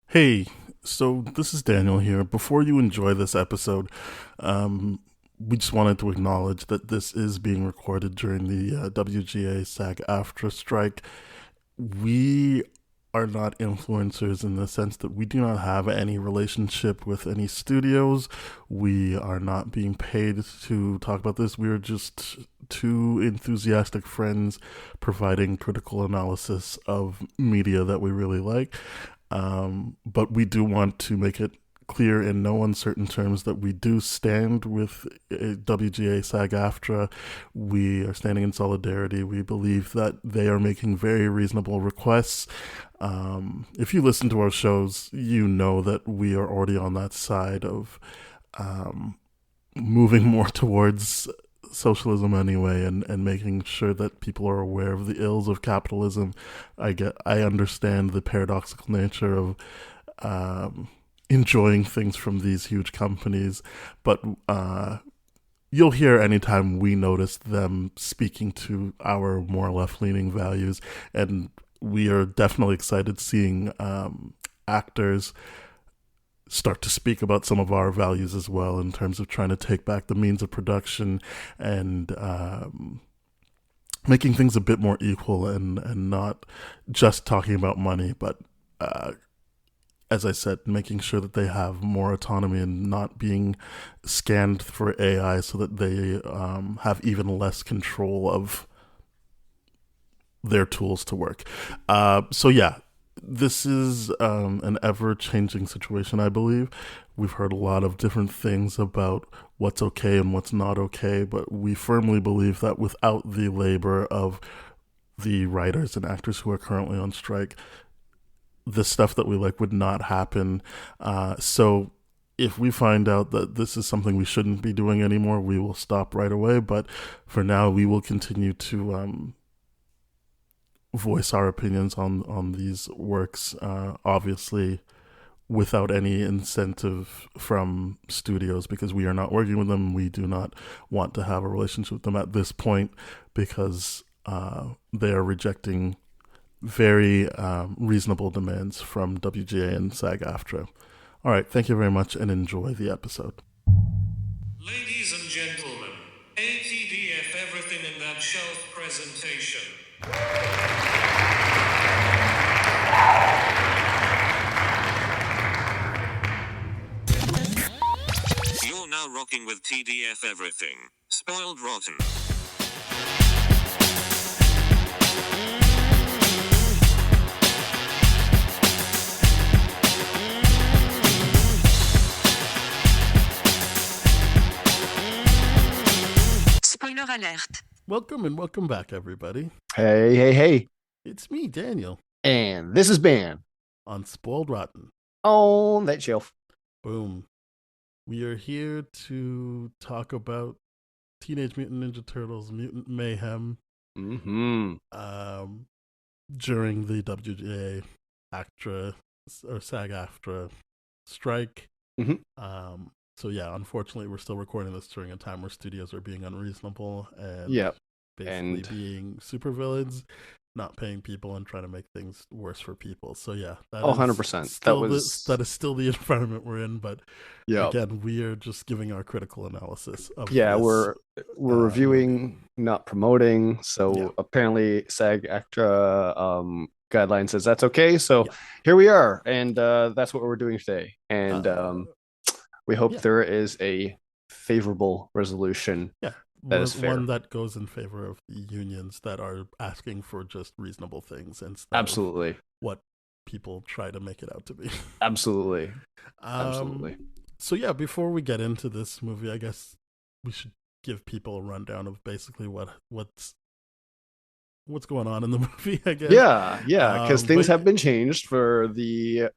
Hey, so this is Daniel here. Before you enjoy this episode, um, we just wanted to acknowledge that this is being recorded during the WGA SAG-AFTRA strike. We are not influencers in the sense that we do not have any relationship with any studios. We are not being paid to talk about this. We are just two enthusiastic friends providing critical analysis of media that we really like. But we do want to make it clear in no uncertain terms that we do stand with WGA SAG-AFTRA. We are standing in solidarity. We believe that they are making very reasonable requests. If you listen to our shows, you know that we are already on that side of um, moving more towards socialism anyway, and making sure that people are aware of the ills of capitalism. I understand the paradoxical nature of um, enjoying things from these huge companies, but you'll hear anytime we notice them speaking to our more left leaning values, and we are definitely excited seeing actors start to speak about some of our values as well in terms of trying to take back the means of production and making things a bit more equal, and not just talking about money, but uh, as I said, making sure that they have more autonomy and not being scanned for AI so that they have even less control of their tools to work. So yeah, this is an ever changing situation, I believe. We've heard a lot of different things about what's okay and what's not okay, but we firmly believe that without the labor of the writers and actors who are currently on strike, the stuff that we like would not happen. So if we find out that this is something we shouldn't be doing anymore, we will stop right away. But for now, we will continue to voice our opinions on these works, obviously without any incentive from studios, because we are not working with them. We do not want to have a relationship with them at this point, because they are rejecting very reasonable demands from WGA and SAG-AFTRA. All right, thank you very much and enjoy the episode. Ladies and gentlemen, ATDF everything in that shelf presentation. You're now rocking with TDF everything. Spoiled rotten. Spoiler alert. Welcome and welcome back, everybody. Hey, hey, hey. It's me, Daniel, And this is Ban on Spoiled Rotten. on that shelf. Boom. We are here to talk about Teenage Mutant Ninja Turtles Mutant Mayhem Mm-hmm. during the WGA ACTRA or SAG-AFTRA strike. Mm-hmm. So yeah, unfortunately, we're still recording this during a time where studios are being unreasonable and Yep. basically being supervillains, not paying people and trying to make things worse for people. So yeah, that Oh, is 100%. still that is still the environment we're in. But Yeah. again, we are just giving our critical analysis of Yeah, this. we're reviewing, not promoting. So Yeah. apparently SAG-AFTRA guideline says that's okay. So Yeah. here we are. And that's what we're doing today. And we hope yeah. there is a favorable resolution. Yeah, that is fair. one that goes in favor of the unions that are asking for just reasonable things instead Absolutely. of what people try to make it out to be. Absolutely. Absolutely. So yeah, before we get into this movie, I guess we should give people a rundown of basically what's going on in the movie, I guess. Yeah, because things but- have been changed for the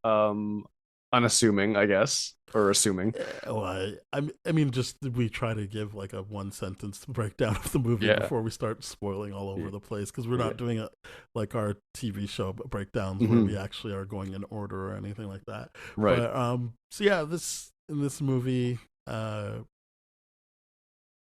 unassuming, I guess, or assuming. Well, I mean, just we try to give like a one sentence breakdown of the movie Yeah. before we start spoiling all over the place, because we're not Yeah. doing it like our TV show breakdowns where we actually are going in order or anything like that. Right. But so yeah, in this movie,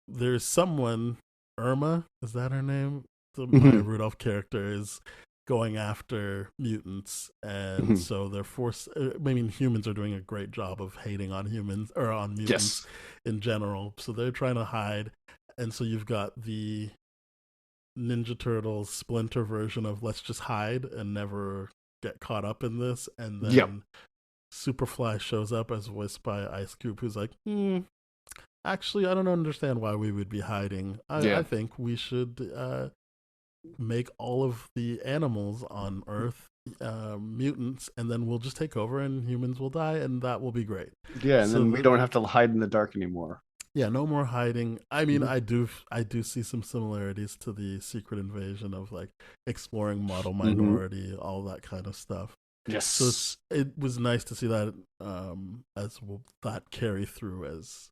there's someone, Irma, is that her name? The Maya Rudolph character is going after mutants, and Mhm. so they're forced. I mean, humans are doing a great job of hating on humans or on mutants Yes. in general. So they're trying to hide, and so you've got the Ninja Turtles Splinter version of let's just hide and never get caught up in this, and Yep. then Superfly shows up as voiced by Ice Cube, who's like, actually, I don't understand why we would be hiding. I Yeah. think we should make all of the animals on Earth mutants, and then we'll just take over, and humans will die, and that will be great. Yeah, and So then we don't have to hide in the dark anymore. yeah, no more hiding. I mean, Mhm. I do see some similarities to the Secret Invasion of like exploring model Mhm. minority, all that kind of stuff. So Yes. it was nice to see that as well, that carry through as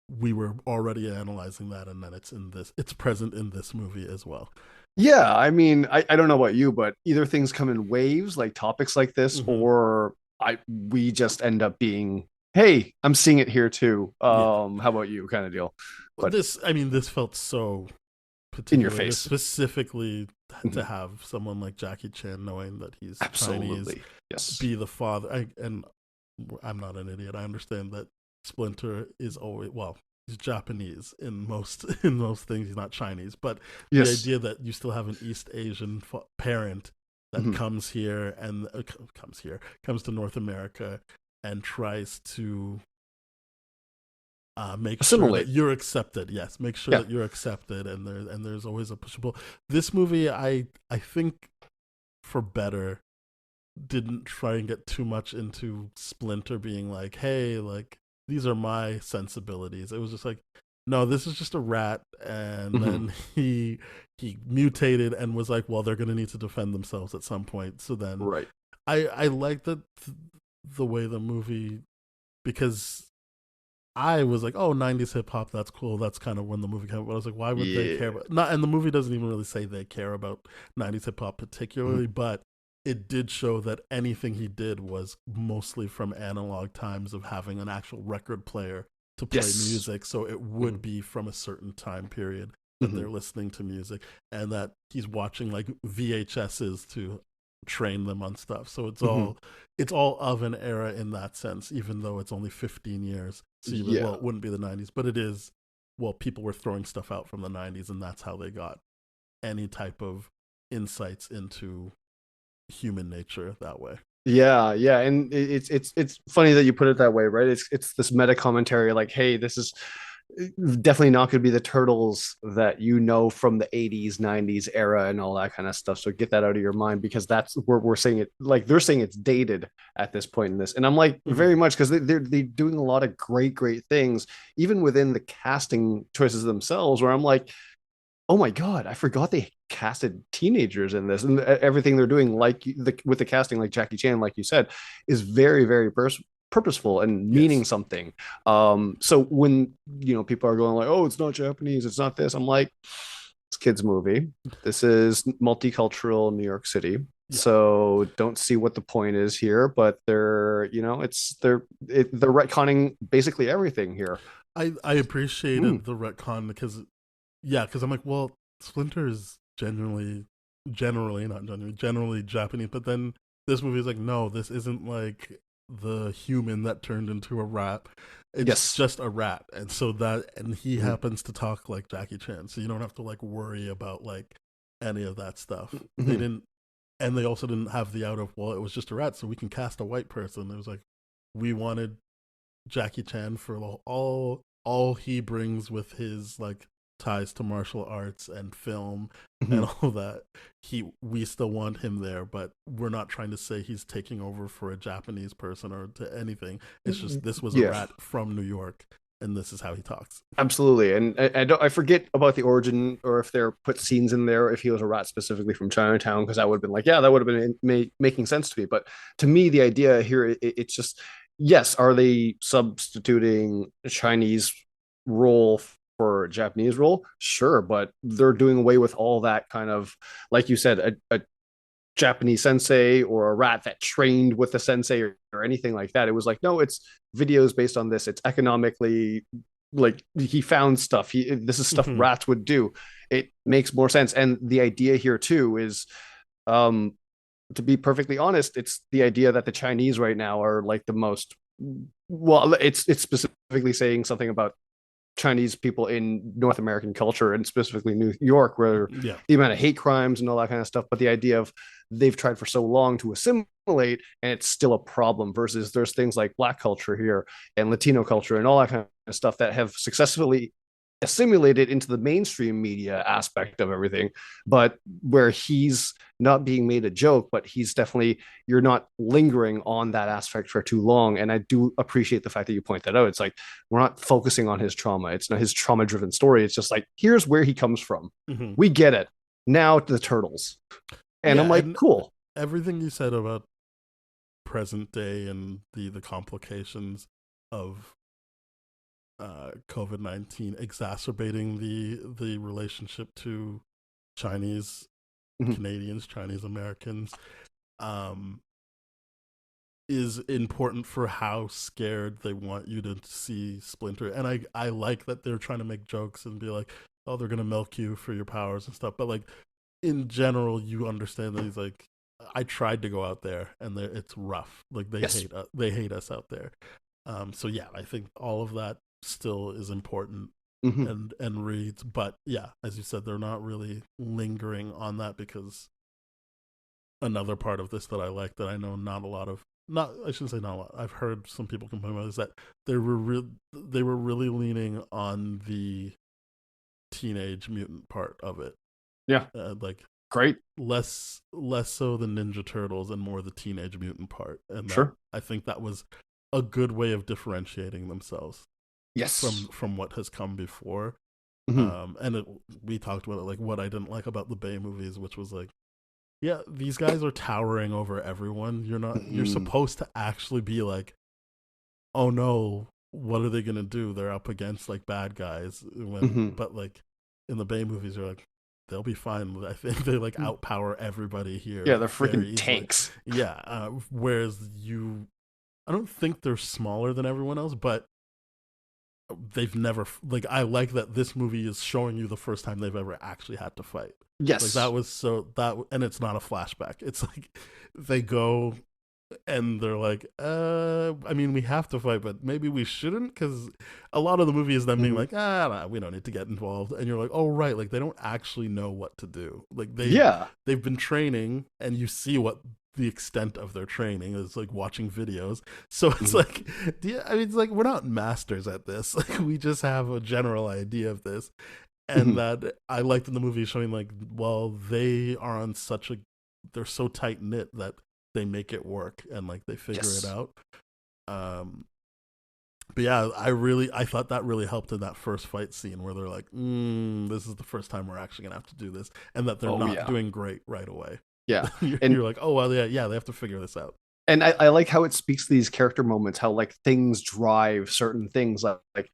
we were already analyzing that, and then it's present in this movie as well. Yeah, I mean, I don't know about you, but either things come in waves, like topics like this, Hmm. or we just end up being, hey, I'm seeing it here too. Yeah. How about you, kind of deal. Well, But this felt so in your particular, just face. specifically to Mhm. have someone like Jackie Chan, knowing that he's Chinese, Absolutely. Yes. be the father. And I'm not an idiot. I understand that Splinter is always, well, he's Japanese in most in most things. He's not Chinese, but the Yes. idea that you still have an East Asian parent that Mhm. comes to North America and tries to make sure that Assimilate. you're accepted. Yes, make sure Yeah. that you're accepted, and there's always a pushable. This movie, I think, for better, didn't try and get too much into Splinter being like, hey, like these are my sensibilities. It was just like, no, this is just a rat, and Mhm. then he mutated and was like, well, they're gonna need to defend themselves at some point. So then Right. I like that the way the movie, because I was like, oh, 90s hip hop, that's cool. That's kind of when the movie came out. But I was like, why would they care Yeah. about not and the movie doesn't even really say they care about 90s hip hop Mhm. particularly, but it did show that anything he did was mostly from analog times of having an actual record player to play Yes. music. So it would Mhm. be from a certain time period that Mhm. they're listening to music, and that he's watching like VHSs to train them on stuff. So Mhm. it's all of an era in that sense, even though it's only 15 years. So you're like, well, Yeah. it wouldn't be the 90s, but it is. Well, people were throwing stuff out from the 90s, and that's how they got any type of insights into human nature that way. Yeah, yeah, and it's funny that you put it that way, right? It's this meta commentary, like, hey, this is definitely not going to be the turtles that you know from the 80s, 90s era and all that kind of stuff. So get that out of your mind, because that's where we're saying it, like they're saying it's dated at this point in this. And I'm like, Mm-hmm. very much, because they're doing a lot of great things, even within the casting choices themselves, where I'm like, oh my god, I forgot they casted teenagers in this, and everything they're doing, like with the casting, like Jackie Chan, like you said, is very purposeful and meaning Yes. something. So when people are going like, oh, it's not Japanese, it's not this, I'm like, it's a kids movie. This is multicultural New York City. Yeah. So don't see what the point is here, but they're retconning basically everything here. I Mm. appreciated the retcon because yeah, because I'm like, well, Splinter is generally Japanese, but then this movie is like, no, this isn't like the human that turned into a rat. It's Yes. just a rat, and so that, and he Mhm. happens to talk like Jackie Chan, so you don't have to like worry about like any of that stuff. They Mhm. didn't, and they also didn't have the out of, well, it was just a rat, so we can cast a white person. It was like we wanted Jackie Chan for all he brings with his like ties to martial arts and film and Mhm. all that. We still want him there, but we're not trying to say he's taking over for a Japanese person or to anything. It's just this was a Yeah, rat from New York, and this is how he talks. absolutely. And I forget about the origin, or if they're put scenes in there, if he was a rat specifically from Chinatown, because I would have been like, yeah, that would have been making sense to me. But to me, the idea here, it's just, yes, are they substituting a Chinese role for a Japanese role? Sure, but they're doing away with all that kind of, like you said, a Japanese sensei or a rat that trained with the sensei, or anything like that. It was like, no, it's videos based on this. It's economically, like, he found stuff. This is stuff Hmm. rats would do. It makes more sense. And the idea here too is Um, to be perfectly honest, it's the idea that the Chinese right now are like the most, well, it's specifically saying something about Chinese people in North American culture and specifically New York, where Yeah. the amount of hate crimes and all that kind of stuff. But the idea of they've tried for so long to assimilate and it's still a problem versus there's things like Black culture here and Latino culture and all that kind of stuff that have successfully assimilated into the mainstream media aspect of everything, but where he's not being made a joke, but he's definitely, you're not lingering on that aspect for too long. And I do appreciate the fact that you point that out. It's like we're not focusing on his trauma. It's not his trauma driven story. It's just like, here's where he comes from. Mm-hmm. We get it. Now to the turtles. And Yeah, I'm like, and cool. everything you said about present day and the complications of COVID-19 exacerbating the relationship to Chinese Mhm. Canadians, Chinese Americans, um, is important for how scared they want you to see Splinter. And I like that they're trying to make jokes and be like, oh, they're gonna milk you for your powers and stuff. But like in general, you understand that he's like, I tried to go out there and it's rough. Like Yes. they hate us out there. So yeah, I think all of that still is important Mhm. and reads, but yeah, as you said, they're not really lingering on that because another part of this that I like that I know not a lot of not I shouldn't say not a lot. I've heard some people complain about is that they were really leaning on the teenage mutant part of it, Yeah. like Great. less so the Ninja Turtles and more the teenage mutant part, and that Sure. I think that was a good way of differentiating themselves Yes. from what has come before. Mhm. We talked about it, like what I didn't like about the Bay movies, which was like, yeah, these guys are towering over everyone. You're Mhm. supposed to actually be like, oh no, what are they gonna do? They're up against like bad guys. Mhm. But like in the Bay movies, you're like, they'll be fine. I think they like outpower everybody here Yeah, they're very freaking easily. tanks. Yeah. Whereas I don't think they're smaller than everyone else, but they've never like I like that this movie is showing you the first time they've ever actually had to fight. Like Yes. that was so that and it's not a flashback. It's like they go and they're like, I mean, we have to fight, but maybe we shouldn't, because a lot of the movie is them being Mhm. like, nah, we don't need to get involved, and you're like, oh right, like they don't actually know what to do. Like Yeah. they've been training, and you see what the extent of their training is, like watching videos. So it's Mhm. like, yeah, I mean, it's like we're not masters at this. Like we just have a general idea of this, and Mhm. that I liked in the movie showing like, well, they are on such a, they're so tight knit that they make it work and like they figure it Yes. out. Um, but yeah, I thought that really helped in that first fight scene where they're like, this is the first time we're actually gonna have to do this, and that they're Oh not yeah. doing great right away. Yeah. You're And like, oh well, yeah, they have to figure this out. I like how it speaks to these character moments, how like things drive certain things, like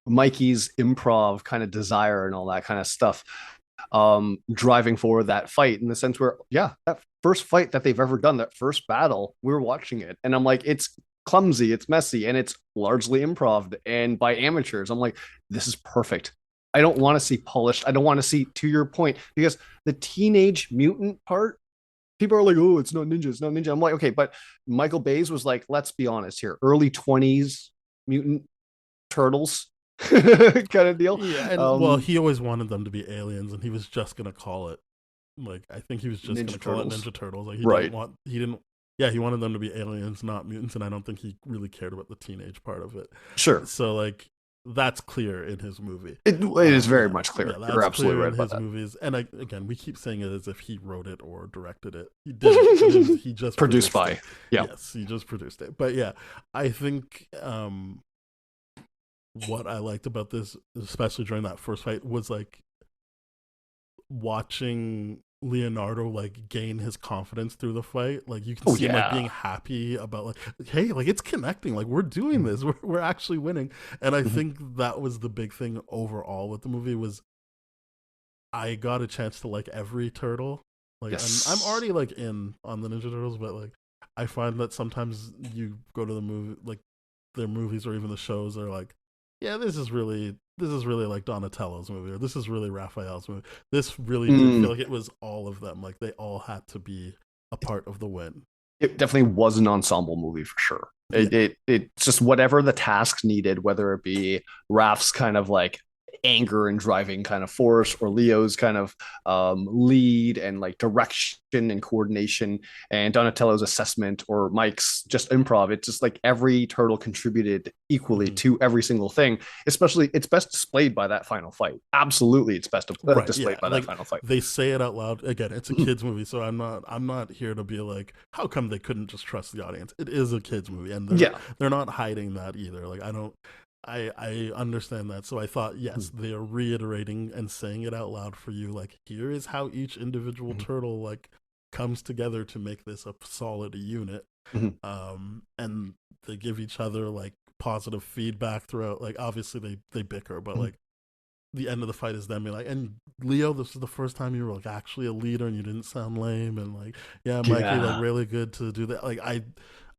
Mikey's improv kind of desire and all that kind of stuff, driving forward that fight in the sense where, yeah, that first fight that they've ever done, that first battle, we were watching it, and I'm like, it's clumsy, it's messy, and it's largely improv and by amateurs. I'm like, this is perfect. I don't want to see polished. I don't want to see, to your point, because the teenage mutant part, people are like, oh, it's not ninja, it's not ninja. I'm like, okay, but Michael Bay's was like, let's be honest here, early 20s mutant turtles kind of deal. Yeah, and well, Um, he always wanted them to be aliens, and he was just gonna call it like I think he was just Ninja gonna call it Turtles. Ninja Turtles. Like Right. he didn't. Yeah, he wanted them to be aliens, not mutants, and I don't think he really cared about the teenage part of it. Sure. So like that's clear in his movie. It is very Yeah, much clear. yeah, You're that's absolutely clear in right about his that. movies. And again, we keep saying it as if he wrote it or directed it. He didn't. It is he just Produced produced it. by. Yeah. Yes, he just produced it. But yeah, I think what I liked about this, especially during that first fight, was like watching Leonardo like gain his confidence through the fight. Like you can Oh see him like being yeah. happy about like, hey, like it's connecting. Like we're doing this. We're actually winning. And I Mhm. think that was the big thing overall with the movie was I got a chance to like every turtle. Like I'm Yes. already like in on the Ninja Turtles, but like I find that sometimes you go to the movie like their movies or even the shows are like, yeah, this is really this is really like Donatello's movie, or this is really Raphael's movie. This really did feel like it was all of them. Like they all had to be a part of the win. It definitely was an ensemble movie for sure. It's just whatever the tasks needed, whether it be Raph's kind of like anger and driving kind of force, or Leo's kind of lead and like direction and coordination, and Donatello's assessment, or Mike's just improv. It's just like every turtle contributed equally to every single thing. Especially, it's best displayed by that final fight. Absolutely, it's best displayed by that final fight. They say it out loud. Again, it's a kids movie, so I'm not here to be like, how come they couldn't just trust the audience? It is a kids movie, and they're not hiding that either. Like I understand that. So I thought, yes, they are reiterating and saying it out loud for you. Like, here is how each individual turtle like comes together to make this a solid unit. And they give each other like positive feedback throughout. Like, obviously they bicker, but like the end of the fight is them being like, and Leo, this is the first time you were like actually a leader and you didn't sound lame, and like, yeah, Mikey, like really good to do that. Like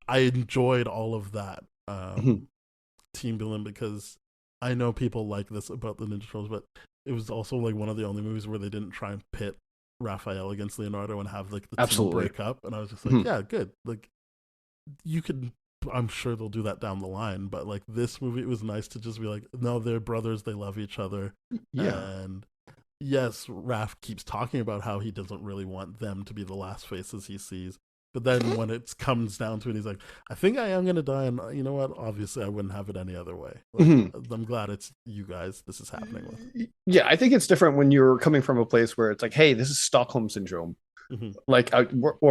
I enjoyed all of that. Team building, because I know people like this about the Ninja Turtles, but it was also like one of the only movies where they didn't try and pit Raphael against Leonardo and have like the team break up. And I was just like, yeah, good. Like, you could, I'm sure they'll do that down the line, but like this movie, it was nice to just be like, no, they're brothers, they love each other. And yes, Raph keeps talking about how he doesn't really want them to be the last faces he sees. But then when it comes down to it, he's like, I think I am going to die. And you know what? Obviously, I wouldn't have it any other way. Like, I'm glad it's you guys this is happening with. Yeah, I think it's different when you're coming from a place where it's like, hey, this is Stockholm Syndrome. Like, I don't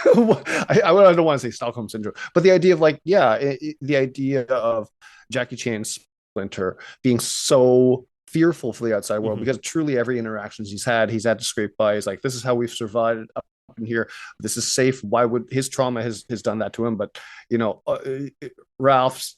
want to say Stockholm Syndrome, but the idea of like, the idea of Jackie Chan Splinter being so fearful for the outside world, because truly every interactions he's had to scrape by. He's like, this is how we've survived in here, this is safe. Why would his trauma has done that to him? But you know, Ralph's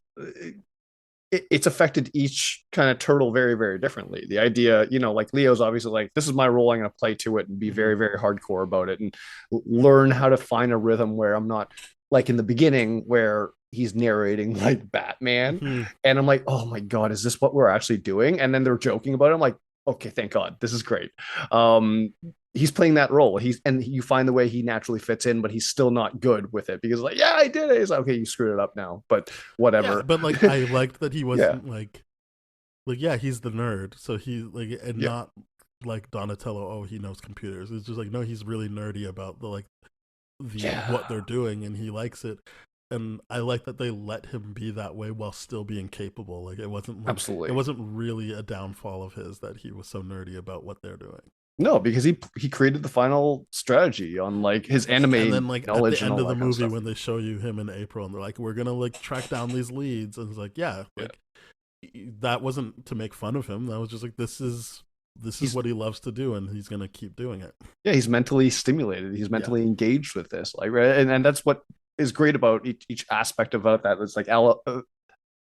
it's affected each kind of turtle very, very differently. The idea, you know, like Leo's obviously like, this is my role, I'm going to play to it and be very, very hardcore about it and learn how to find a rhythm where I'm not like in the beginning where he's narrating like Batman and I'm like, oh my god, is this what we're actually doing? And then they're joking about it. I'm like, okay, thank god, this is great. He's playing that role. And you find the way he naturally fits in, but he's still not good with it because like, yeah, I did it. He's like, okay, you screwed it up now, but whatever. Yeah, but like, I liked that he wasn't like, yeah, he's the nerd. So he like, and not like Donatello. Oh, he knows computers. It's just like, no, he's really nerdy about the what they're doing, and he likes it. And I like that they let him be that way while still being capable. Like, it wasn't like, absolutely, it wasn't really a downfall of his that he was so nerdy about what they're doing. No, because he created the final strategy on like his anime and then like knowledge. At the end of the movie, when they show you him in April, and they're like, "We're gonna like track down these leads," and it's like, that wasn't to make fun of him. That was just like, this is what he loves to do, and he's gonna keep doing it. Yeah, he's mentally stimulated. He's mentally engaged with this, like, right, and that's what is great about each aspect about that. It's like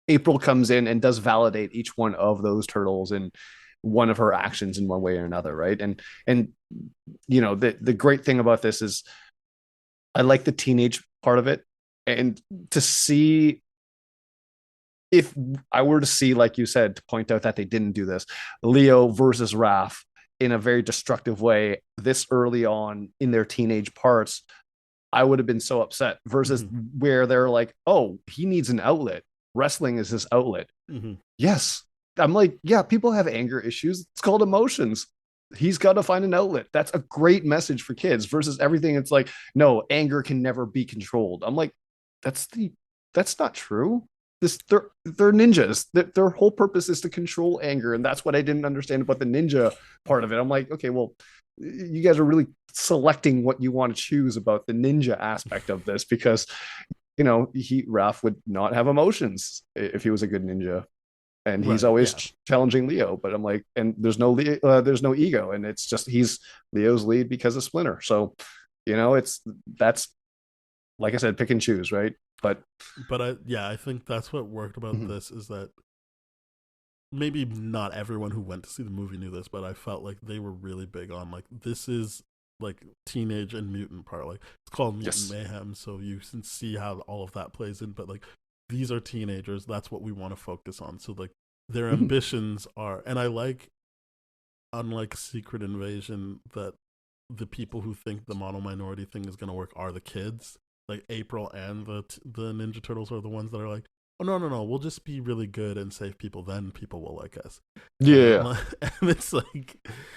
April comes in and does validate each one of those turtles and one of her actions in one way or another, right? And you know, the great thing about this is I like the teenage part of it, and to see, if I were to see, like you said, to point out that they didn't do this, Leo versus Raph in a very destructive way this early on in their teenage parts, I would have been so upset, versus where they're like, oh, he needs an outlet, wrestling is his outlet. Yes, I'm like, yeah, people have anger issues. It's called emotions. He's got to find an outlet. That's a great message for kids, versus everything. It's like, no, anger can never be controlled. I'm like, that's not true. They're ninjas. Their whole purpose is to control anger. And that's what I didn't understand about the ninja part of it. I'm like, okay, well, you guys are really selecting what you want to choose about the ninja aspect of this, because, you know, Raph would not have emotions if he was a good ninja. And he's always challenging Leo, but I'm like, and there's no ego, and it's just he's Leo's lead because of Splinter. So, you know, that's like I said, pick and choose, right? But I think that's what worked about this, is that maybe not everyone who went to see the movie knew this, but I felt like they were really big on like, this is like teenage and mutant part. Like, it's called Mutant Mayhem, so you can see how all of that plays in, but like, these are teenagers. That's what we want to focus on. So like, their Mhm. ambitions are, and I like, unlike Secret Invasion, that the people who think the mono minority thing is going to work are the kids. Like April and the Ninja Turtles are the ones that are like, oh no no no, we'll just be really good and save people, then people will like us. And Yeah, and it's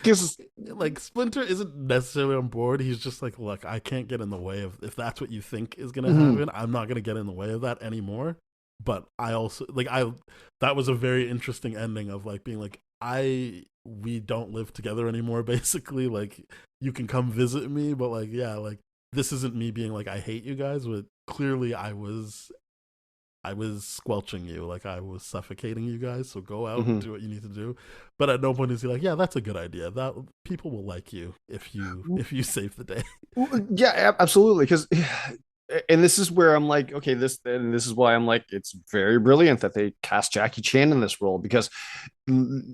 because like Splinter isn't necessarily on board. He's just like, look, I can't get in the way of, if that's what you think is gonna happen, I'm not gonna get in the way of that anymore. But I also like, I that was a very interesting ending of like being like, I we don't live together anymore, basically. Like, you can come visit me, but like, yeah, like, this isn't me being like, I hate you guys, but clearly I was squelching you, like I was suffocating you guys. So go out and do what you need to do. But at no point is he like, yeah, that's a good idea. That people will like you if you save the day. yeah, absolutely. Because and this is where I'm like, okay, this is why I'm like, it's very brilliant that they cast Jackie Chan in this role because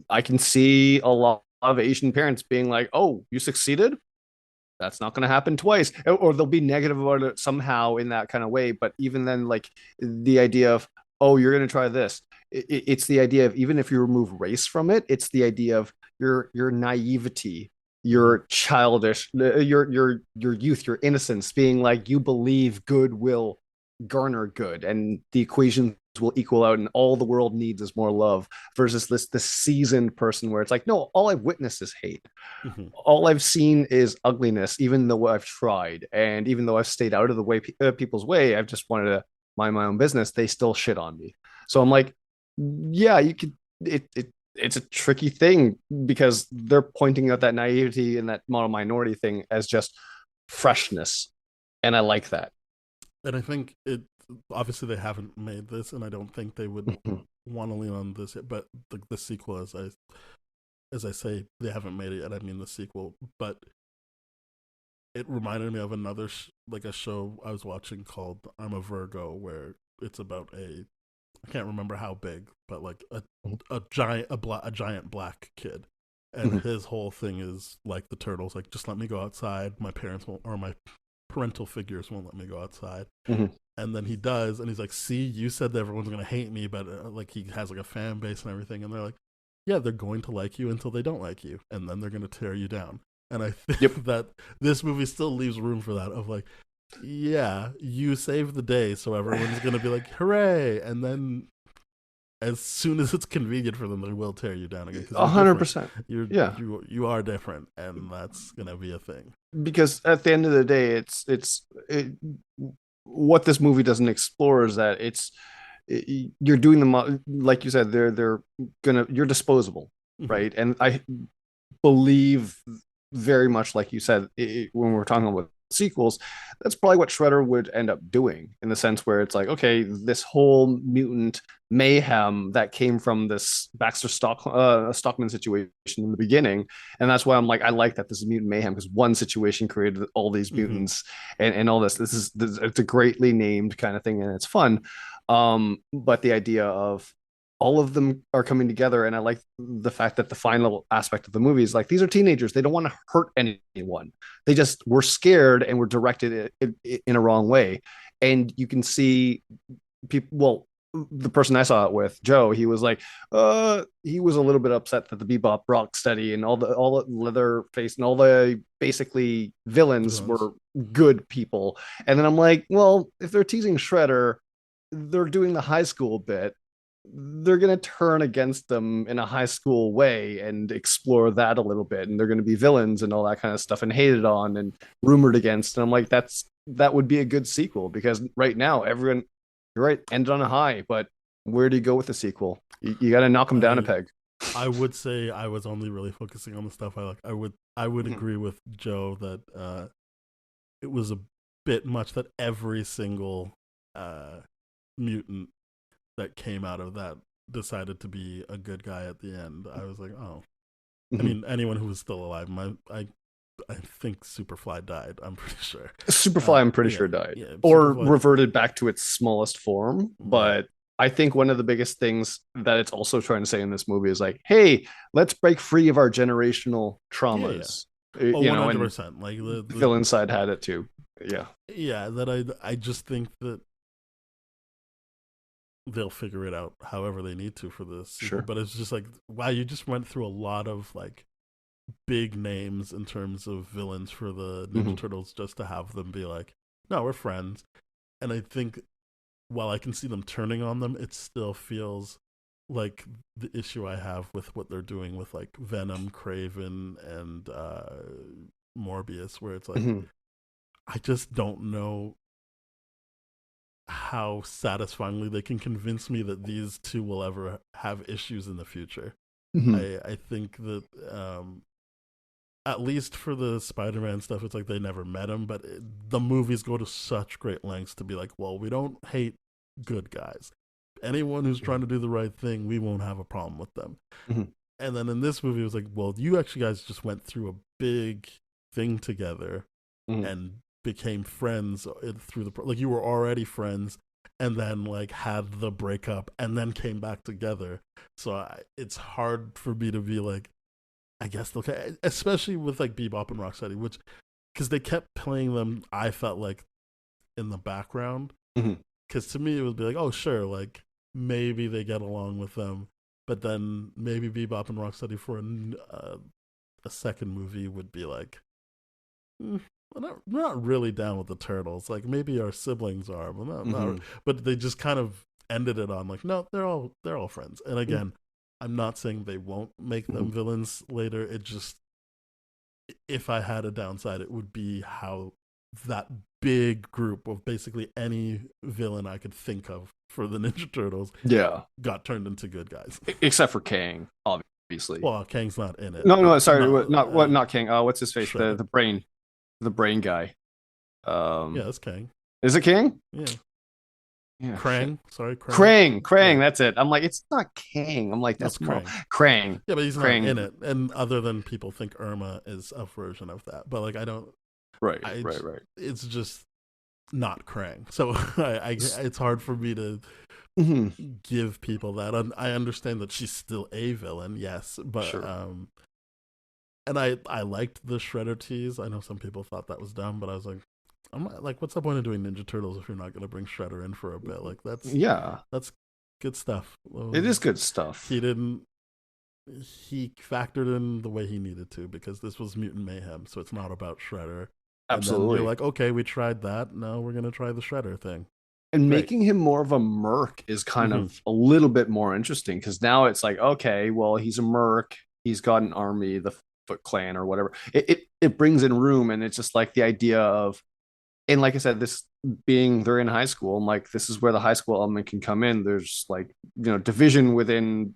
I can see a lot of Asian parents being like, "Oh, you succeeded? That's not going to happen twice," or they'll be negative about it somehow in that kind of way. But even then, like the idea of, "Oh, you're going to try this," it's the idea of even if you remove race from it, it's the idea of your naivety, Mm-hmm. your childish, your youth, your innocence, being like you believe good will garner good, and the equations will equal out, and all the world needs is more love. Versus this seasoned person where it's like, no, all I've witnessed is hate. Mm-hmm. All I've seen is ugliness, even though I've tried. And even though I've stayed out of the way people's way, I've just wanted to mind my own business. They still shit on me. So I'm like, yeah, you could, it's a tricky thing because they're pointing out that naivety and that model minority thing as just freshness. And I like that. And I think it, obviously they haven't made this, and I don't think they would want to lean on this yet. But the sequel, as I say, they haven't made it yet. I mean the sequel, but it reminded me of another like a show I was watching called I'm a Virgo, where it's about a, I can't remember how big, but like a giant black kid, and his whole thing is like the turtles, like, just let me go outside. My parents won't, or my parental figures won't let me go outside. And then he does, and he's like, see, you said that everyone's gonna hate me, but like, he has like a fan base and everything, and they're like, yeah, they're going to like you until they don't like you, and then they're gonna tear you down. And I Yep. think that this movie still leaves room for that, of like, yeah, you saved the day, so everyone's gonna be like, hooray, and then as soon as it's convenient for them, they will tear you down again, because A you're hundred different. percent. You're Yeah. you are different, and that's gonna be a thing. Because at the end of the day, what this movie doesn't explore is that you're doing them like you said, they're gonna you're disposable, Mm-hmm. right? And I believe very much like you said, when we're talking about sequels, that's probably what Shredder would end up doing, in the sense where it's like, okay, this whole mutant mayhem that came from this Stockman situation in the beginning, and that's why I'm like, I like that this is mutant mayhem, because one situation created all these Mm-hmm. mutants and all this. This it's a greatly named kind of thing, and it's fun. But the idea of all of them are coming together, and I like the fact that the final aspect of the movie is like, these are teenagers, they don't want to hurt anyone, they just were scared and were directed in a wrong way. And you can see people, well, the person I saw it with, Joe, he was like, he was a little bit upset that the Bebop Rocksteady and all the Leatherface and all the basically villains Villains. were good people. And then I'm like, well, if they're teasing Shredder, they're doing the high school bit, they're going to turn against them in a high school way and explore that a little bit, and they're going to be villains and all that kind of stuff and hated on and rumored against. And I'm like, that would be a good sequel, because right now everyone, you're right, ended on a high, but where do you go with the sequel? You got to knock them down a I peg. I would say I was only really focusing on the stuff I like. I would Mhm. agree with Joe that it was a bit much that every single uh, mutant that came out of that decided to be a good guy at the end. I was like, oh, I Mhm. mean, anyone who was still alive. I think Superfly died. I'm pretty sure. Superfly, I'm pretty Yeah, sure, died yeah, or Superfly. reverted back to its smallest form. Right. But I think one of the biggest things that it's also trying to say in this movie is like, hey, let's break free of our generational Yeah, yeah. traumas, Oh, and 100%. Like the villain side had it too. Yeah. yeah, that I just think that they'll figure it out however they need to for this sequel. Sure. But it's just like, wow, you just went through a lot of like big names in terms of villains for the Ninja Turtles just to have them be like, no, we're friends. And I think while I can see them turning on them, it still feels like the issue I have with what they're doing with like Venom, Craven, and Morbius, where it's like, I just don't know how satisfyingly they can convince me that these two will ever have issues in the future. I think that at least for the Spider-Man stuff, it's like they never met him, but the movies go to such great lengths to be like, well, we don't hate good guys. Anyone who's trying to do the right thing, we won't have a problem with them. And then in this movie, it was like, well, you actually guys just went through a big thing together and became friends through the like you were already friends and then like had the breakup and then came back together. So it's hard for me to be like, I guess okay, especially with like Bebop and Rocksteady, which because they kept playing them, I felt like in the background. Because to me, it would be like, oh sure, like maybe they get along with them, but then maybe Bebop and Rocksteady for a second movie would be like, we're not really down with the Turtles. Like maybe our siblings are, but not. But they just kind of ended it on like, no, they're all friends. And again, I'm not saying they won't make them villains later. It just, if I had a downside, it would be how that big group of basically any villain I could think of for the Ninja Turtles got turned into good guys. Except for Kang, obviously. Well, Kang's not in it. No, sorry, not Kang. What's his face? Shredder. The brain guy. Yeah, that's Kang. Is it Kang? Yeah. Yeah. Krang. Sorry, Krang. Krang. That's it. I'm like, it's not Kang. I'm like, that's Krang. Yeah, but he's not in it. And other than people think Irma is a version of that, but like I don't. Right. It's just not Krang. So it's hard for me to give people that. I understand that she's still a villain, yes, but and I liked the Shredder tease. I know some people thought that was dumb, but I was like, I'm not, like, what's the point of doing Ninja Turtles if you're not going to bring Shredder in for a bit? Like that's good stuff. It is good stuff. He factored in the way he needed to because this was Mutant Mayhem, so it's not about Shredder. Absolutely. And then you're like, okay, we tried that. Now we're going to try the Shredder thing. And making him more of a merc is kind of a little bit more interesting because now it's like, okay, well, he's a merc. He's got an army, the Foot Clan or whatever. It brings in room, and it's just like the idea of, and like I said, this being they're in high school, and like this is where the high school element can come in. There's like, division within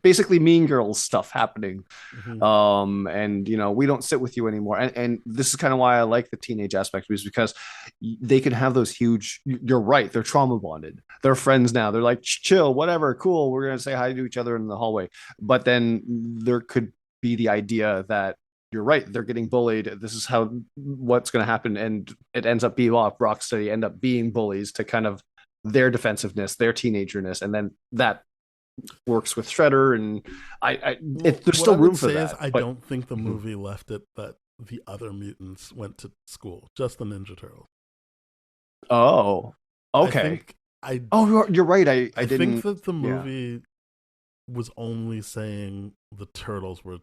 basically Mean Girls stuff happening. And we don't sit with you anymore. And this is kind of why I like the teenage aspect, is because they can have those huge, you're right, they're trauma bonded. They're friends now. They're like, chill, whatever, cool. We're gonna say hi to each other in the hallway. But then there could be the idea that you're right, they're getting bullied. This is what's going to happen. And it ends up being Rocksteady end up being bullies to kind of their defensiveness, their teenagerness. And then that works with Shredder. And there's still room for that. I don't think the movie left it that the other mutants went to school, just the Ninja Turtles. Oh, okay. You're right. I didn't think that the movie was only saying the Turtles were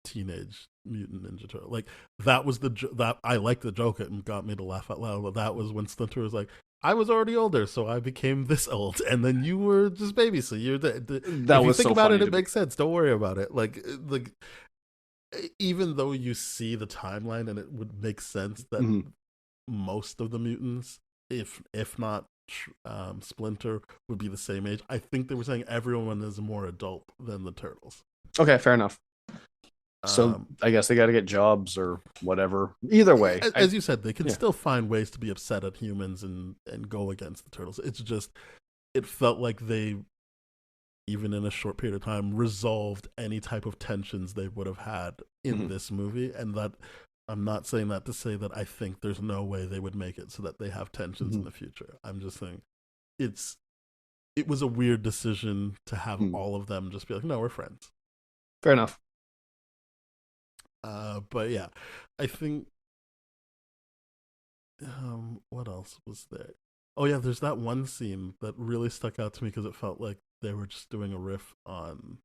Teenage Mutant Ninja Turtle. Like that was that I liked the joke. It got me to laugh out loud. But that was when Splinter was like, "I was already older, so I became this old, and then you were just baby. So you're that." If you think about it, it makes sense. Don't worry about it. Like even though you see the timeline, and it would make sense that most of the mutants, if not Splinter, would be the same age. I think they were saying everyone is more adult than the Turtles. Okay, fair enough. So I guess they got to get jobs or whatever. Either way, as you said, they can still find ways to be upset at humans and go against the Turtles. It's just, it felt like they, even in a short period of time, resolved any type of tensions they would have had in this movie. And that, I'm not saying that to say that I think there's no way they would make it so that they have tensions in the future. I'm just saying it was a weird decision to have all of them just be like, no, we're friends. Fair enough. But yeah, I think what else was there? Oh yeah, there's that one scene that really stuck out to me because it felt like they were just doing a riff on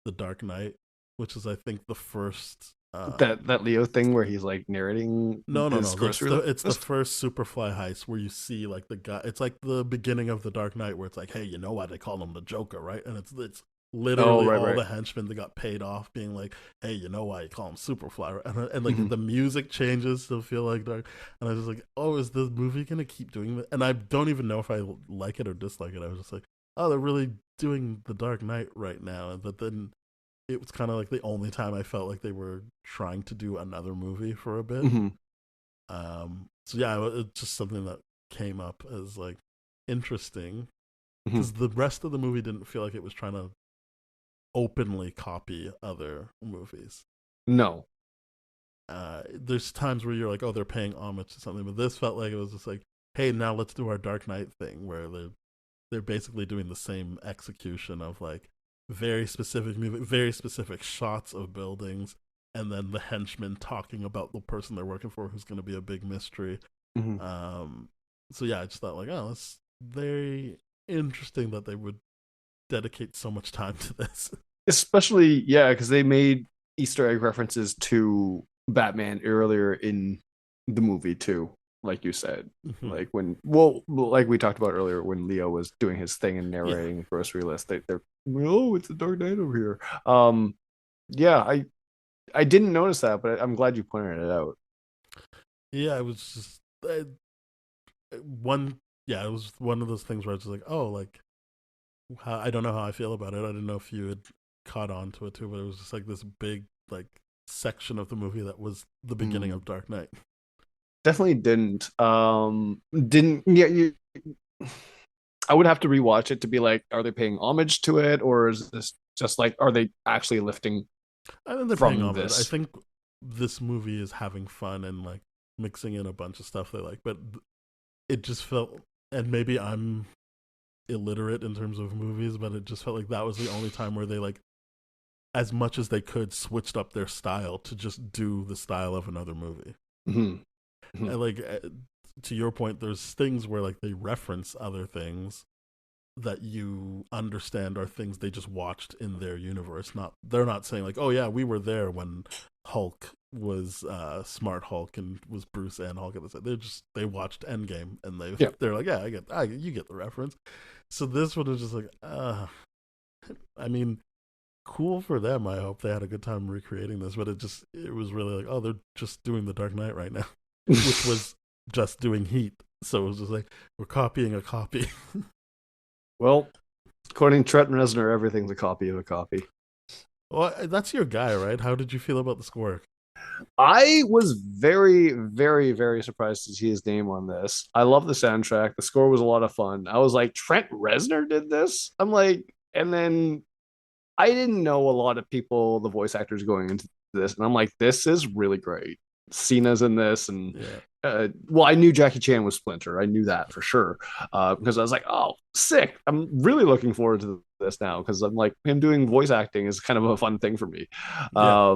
The Dark Knight, which is I think the first. That Leo thing where he's like narrating No, no, his no. grocery It's the list. first Superfly heist where you see like the guy. It's like the beginning of The Dark Knight where it's like, hey, you know why they call him the Joker, right? And it's Oh, literally right, all right. the henchmen that got paid off being like, hey, you know why you call him Superfly, right? And like Mhm. the music changes to feel like dark. And I was like, oh, is the movie gonna keep doing that? And I don't even know if I like it or dislike it. I was just like, oh, they're really doing The Dark Knight right now. But then it was kind of like the only time I felt like they were trying to do another movie for a bit. Mhm. So yeah, it's just something that came up as like interesting Mhm. because the rest of the movie didn't feel like it was trying to openly copy other movies. No. There's times where you're like, oh, they're paying homage to something, but this felt like it was just like, hey, now let's do our Dark Knight thing, where they're basically doing the same execution of like very specific shots of buildings, and then the henchmen talking about the person they're working for, who's going to be a big mystery. Mhm. Um, so yeah, I just thought like, oh, it's very interesting that they would dedicate so much time to this. Especially, yeah, because they made Easter egg references to Batman earlier in the movie too, like you said. Mhm. Like well, like we talked about earlier, when Leo was doing his thing and Yeah, narrating the grocery list, they're oh, it's the Dark Knight over here. Yeah, I didn't notice that, but I'm glad you pointed it out. yeah, it was just one. Yeah, it was one of those things where I was like, oh, like I don't know how I feel about it. I didn't know if you had caught on to it too, but it was just like this big like section of the movie that was the beginning Mm, of Dark Knight. definitely didn't. Didn't yeah. I would have to rewatch it to be like, are they paying homage to it, or is this just like, are they actually lifting I think they're paying from homage. I this? think this movie is having fun and like mixing in a bunch of stuff they like, but it just felt, and maybe I'm illiterate in terms of movies, but it just felt like that was the only time where they like, as much as they could, switched up their style to just do the style of another movie. Mm-hmm. Mm-hmm. And like to your point, there's things where like they reference other things that you understand are things they just watched in their universe. Not they're not saying like, oh yeah, we were there when Hulk was Smart Hulk and was Bruce and Hulk at the same. They watched Endgame and Yeah. they're like, yeah, you get the reference. So this one was just like, I mean, cool for them. I hope they had a good time recreating this, but it was really like, oh, they're just doing the Dark Knight right now, which was just doing Heat. So it was just like we're copying a copy. Well, according to Trent Reznor, everything's a copy of a copy. Well, that's your guy, right? How did you feel about the score? I was very, very, very surprised to see his name on this. I love the soundtrack. The score was a lot of fun. I was like, Trent Reznor did this? I'm like, and then I didn't know a lot of people, the voice actors going into this, and I'm like, this is really great. Cena's in this, and Yeah, well, I knew Jackie Chan was Splinter. I knew that for sure because I was like, oh, sick. I'm really looking forward to this now because I'm like, him doing voice acting is kind of a fun thing for me. yeah,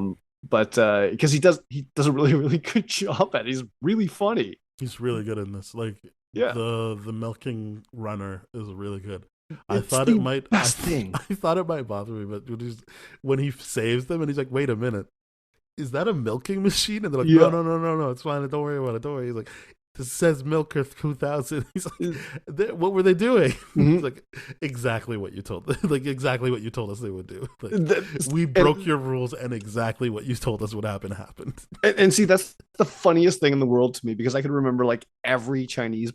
But because he does a really really good job at it. He's really funny. he's really good in this. Like Yeah, the milking runner is really good. I it's thought it the might. best thing. I thought it might bother me, but when he saves them and he's like, "Wait a minute, is that a milking machine?" And they're like, "No, Yeah. no, no, no, no, it's fine. Don't worry about it. Don't worry." He's like, "This says Milker 2000." He's like, "What were they doing?" He's Mhm. like, "Exactly what you told, like exactly what you told us they would do. Like, we broke And your rules, and exactly what you told us would happen happened." and see, that's the funniest thing in the world to me because I can remember like every Chinese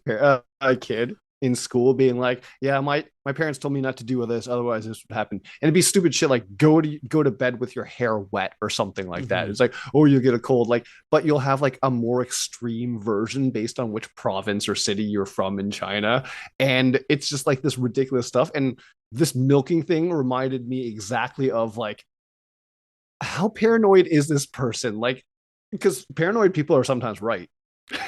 kid in school being like, "Yeah, my parents told me not to do this, otherwise this would happen." And it'd be stupid shit like go to bed with your hair wet or something like that. Mm-hmm. It's like, oh, you'll get a cold, like, but you'll have like a more extreme version based on which province or city you're from in China, and it's just like this ridiculous stuff. And this milking thing reminded me exactly of like how paranoid is this person? Like, because paranoid people are sometimes right.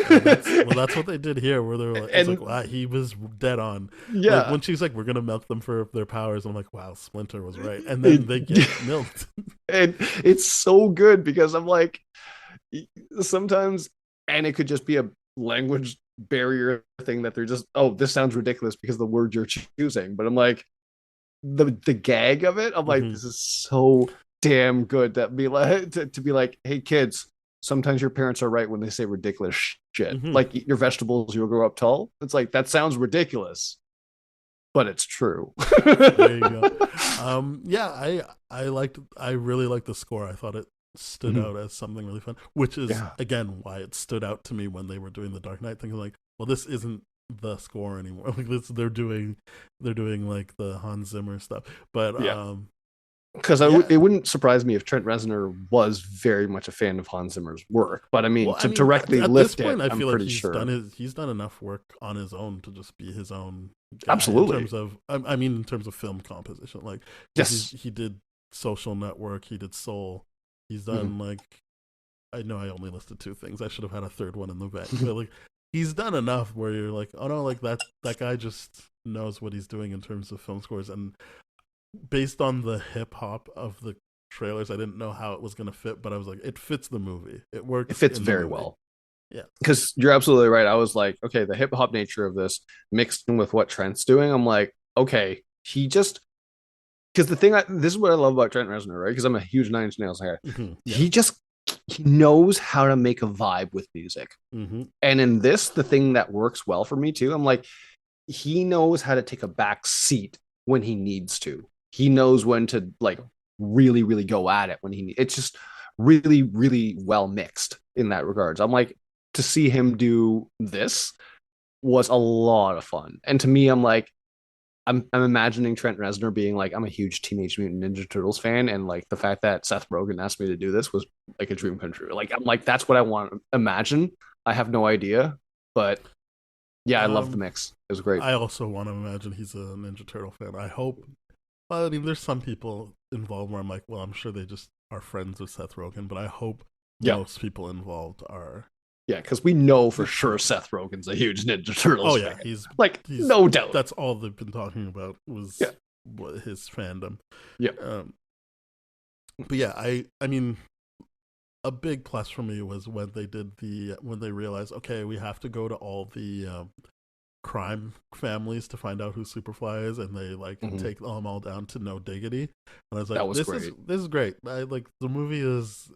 That's what they did here, where they were like, it's like, And wow, he was dead on. Like yeah, when she's like, we're gonna milk them for their powers, I'm like, wow, Splinter was right, and then it, they get milked. and it's so good because I'm like, sometimes, and it could just be a language barrier thing that they're just, oh, this sounds ridiculous because of the word you're choosing. But I'm like, the gag of it, I'm like, Hmm. this is so damn good that be like to be like, hey kids, sometimes your parents are right when they say ridiculous shit. Hmm. Like eat your vegetables, you'll grow up tall. It's like that sounds ridiculous, but it's true. There you go. Yeah, I really liked the score. I thought it stood Mhm. out as something really fun, which is Yeah. again why it stood out to me when they were doing the Dark Knight thing. Like, well, this isn't the score anymore. Like this, they're doing like the Hans Zimmer stuff. But Yeah. Because yeah. it wouldn't surprise me if Trent Reznor was very much a fan of Hans Zimmer's work. But I mean, Well, I to mean, directly at this lift it, point, I I'm feel like pretty sure. he's done enough work on his own to just be his own guy in Absolutely. terms of I mean in terms of film composition. Like Yes. he did Social Network, he did Soul, he's Mhm. done like I know I only listed two things. I should have had a third one in the bank, but like he's done enough where you're like, oh no, like that guy just knows what he's doing in terms of film scores. And based on the hip hop of the trailers, I didn't know how it was gonna fit, but I was like, it fits the movie. It It works fits in the very movie. well. Yeah. Because you're absolutely right. I was like, okay, the hip hop nature of this mixed in with what Trent's doing, I'm like, okay, he just because this is what I love about Trent Reznor, right? Because I'm a huge Nine Inch Nails guy. Yeah. He just he knows how to make a vibe with music, Hmm. and in this, the thing that works well for me too, I'm like, he knows how to take a back seat when he needs to. He knows when to like really, really go at it when it's just really, really well mixed in that regards. I'm like, to see him do this was a lot of fun. And to me, I'm like, I'm imagining Trent Reznor being like, I'm a huge Teenage Mutant Ninja Turtles fan, and like the fact that Seth Rogen asked me to do this was like a dream come true. Like I'm like, that's what I want to imagine. I have no idea, but yeah, I love the Um, mix. It was great. I also want to imagine he's a Ninja Turtle fan. I hope. Well, I mean, there's some people involved where I'm like, well, I'm sure they just are friends with Seth Rogen, but I hope Yeah, most people involved are. yeah, because we know for sure Seth Rogen's a huge Ninja Oh Turtles yeah, fan. Like, he's no doubt. that's all they've been talking about Yeah, was his fandom. yeah. Um, but yeah, I mean, a big plus for me was when they realized, okay, we have to go to all the crime families to find out who Superfly is, and they like Mhm. take them all down to no diggity. And I was like, That was great. this is great. I like the movie is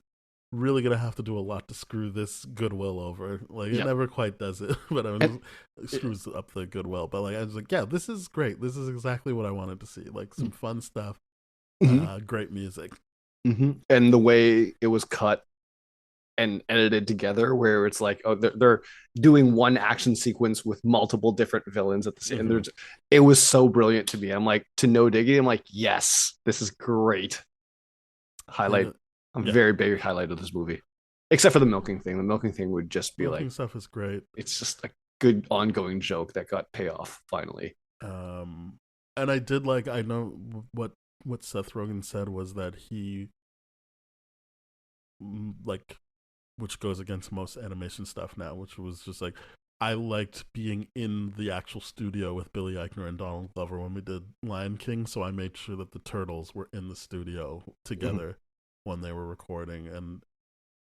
really gonna have to do a lot to screw this goodwill over. Like it Yeah, never quite does it, but I and mean, it screws up the goodwill. But like I was like, yeah, this is great. This is exactly what I wanted to see. Like some fun stuff, mhm, great music. and the way it was cut and edited together, where it's like, oh, they're doing one action sequence with multiple different villains at the same. And Hmm. there's, it was so brilliant to me. I'm like, to no diggity. I'm like, yes, this is great. And Highlight, a yeah, very big highlight of this movie, except for the milking thing. The milking thing would just be milking like, stuff is great. it's just a good ongoing joke that got payoff finally. Um, and I did like I know what Seth Rogen said was that he like which goes against most animation stuff now, which was just like I liked being in the actual studio with Billy Eichner and Donald Glover when we did Lion King, so I made sure that the turtles were in the studio Mhm. together when they were recording, and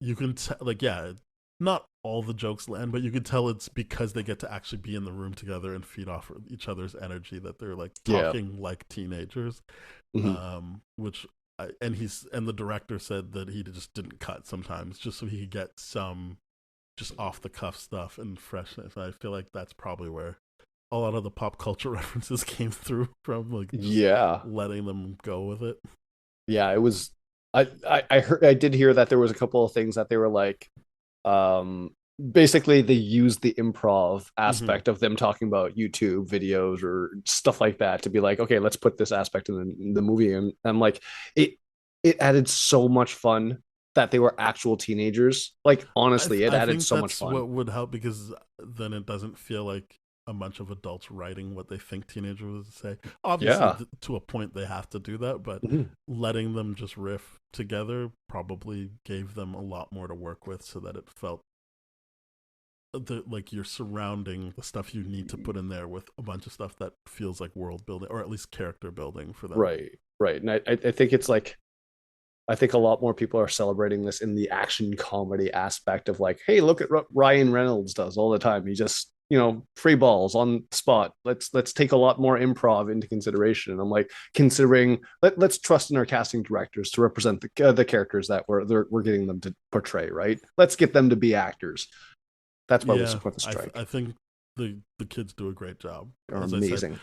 you can tell, like, yeah, not all the jokes land, but you can tell it's because they get to actually be in the room together and feed off each other's energy that they're like Yeah. talking like teenagers, Mhm. which and the director said that he just didn't cut sometimes just so he could get some just off the cuff stuff and freshness. I feel like that's probably where a lot of the pop culture references came through from, like just Yeah. letting them go with it. Yeah. It was. I heard. I did hear that there was a couple of things that they were like, um, basically they used the improv Hmm. aspect of them talking about YouTube videos or stuff like that to be like, okay, let's put this aspect in the movie. And I'm like, it it added so much fun that they were actual teenagers. Like honestly, it I added think so much that's fun. what would help because then it doesn't feel like a bunch of adults writing what they think teenagers would say. Obviously, Yeah. to a point, they have to do that, but Mhm. letting them just riff together probably gave them a lot more to work with, so that it felt like you're surrounding the stuff you need to put in there with a bunch of stuff that feels like world building or at least character building for them. Right. Right. And I think it's like I think a lot more people are celebrating this in the action comedy aspect of like, hey, look at what Ryan Reynolds does all the time. He just free balls on the spot. Let's take a lot more improv into consideration. And I'm like, considering let's trust in our casting directors to represent the characters that we're getting them to portray, right? Let's get them to be actors. That's why we'll Yeah, support the strike. I think the kids do a great job. They're As I said, amazing.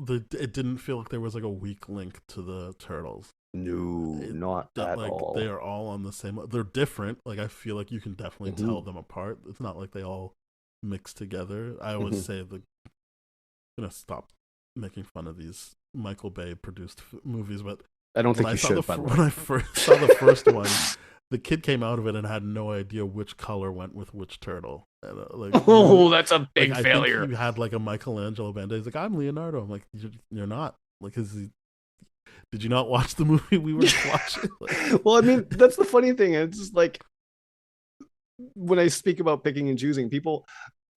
it didn't feel like there was like a weak link to the turtles. No, It, not at like they all. are all on the same. They're different. Like I feel like you can definitely Hmm. tell them apart. It's not like they all mix together. I always Hmm. say the gonna stop making fun of these Michael Bay produced movies, but I don't when think I you saw should, by the way. when I first saw the first one, the kid came out of it and had no idea which color went with which turtle. And, Oh, that's a like big I think failure. he had like a Michelangelo band. He's like, I'm Leonardo. I'm like, you're not. Like, did you not watch the movie we were just watching? Like, Well, I mean, that's the funny thing. It's just like when I speak about picking and choosing, people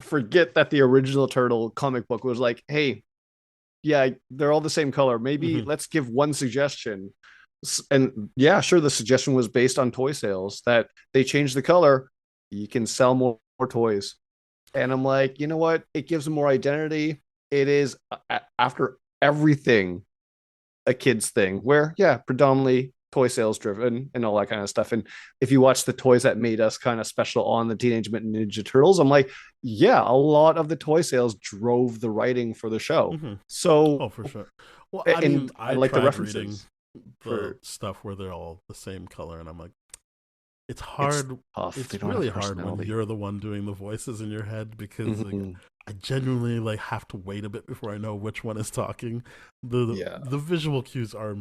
forget that the original Turtle comic book was like, hey, yeah, they're all the same color. Maybe mhm, let's give one suggestion. And yeah, sure, the suggestion was based on toy sales that they changed the color. You can sell more toys. And I'm like, you know what? It gives them more identity. It is after everything a kid's thing where, yeah, predominantly toy sales driven and all that kind of stuff. And if you watch the toys that made us kind of special on the Teenage Mutant Ninja Turtles, I'm like, yeah, a lot of the toy sales drove the writing for the show. mhm. So, Oh, for sure. Well, I mean, and I I like the tried reading references the for stuff where they're all the same color, and I'm like, it's it's hard. tough. They It's don't have really hard when personality. you're the one doing the voices in your head because like Mm-hmm. I genuinely like have to wait a bit before I know which one is talking. Yeah. The visual cues are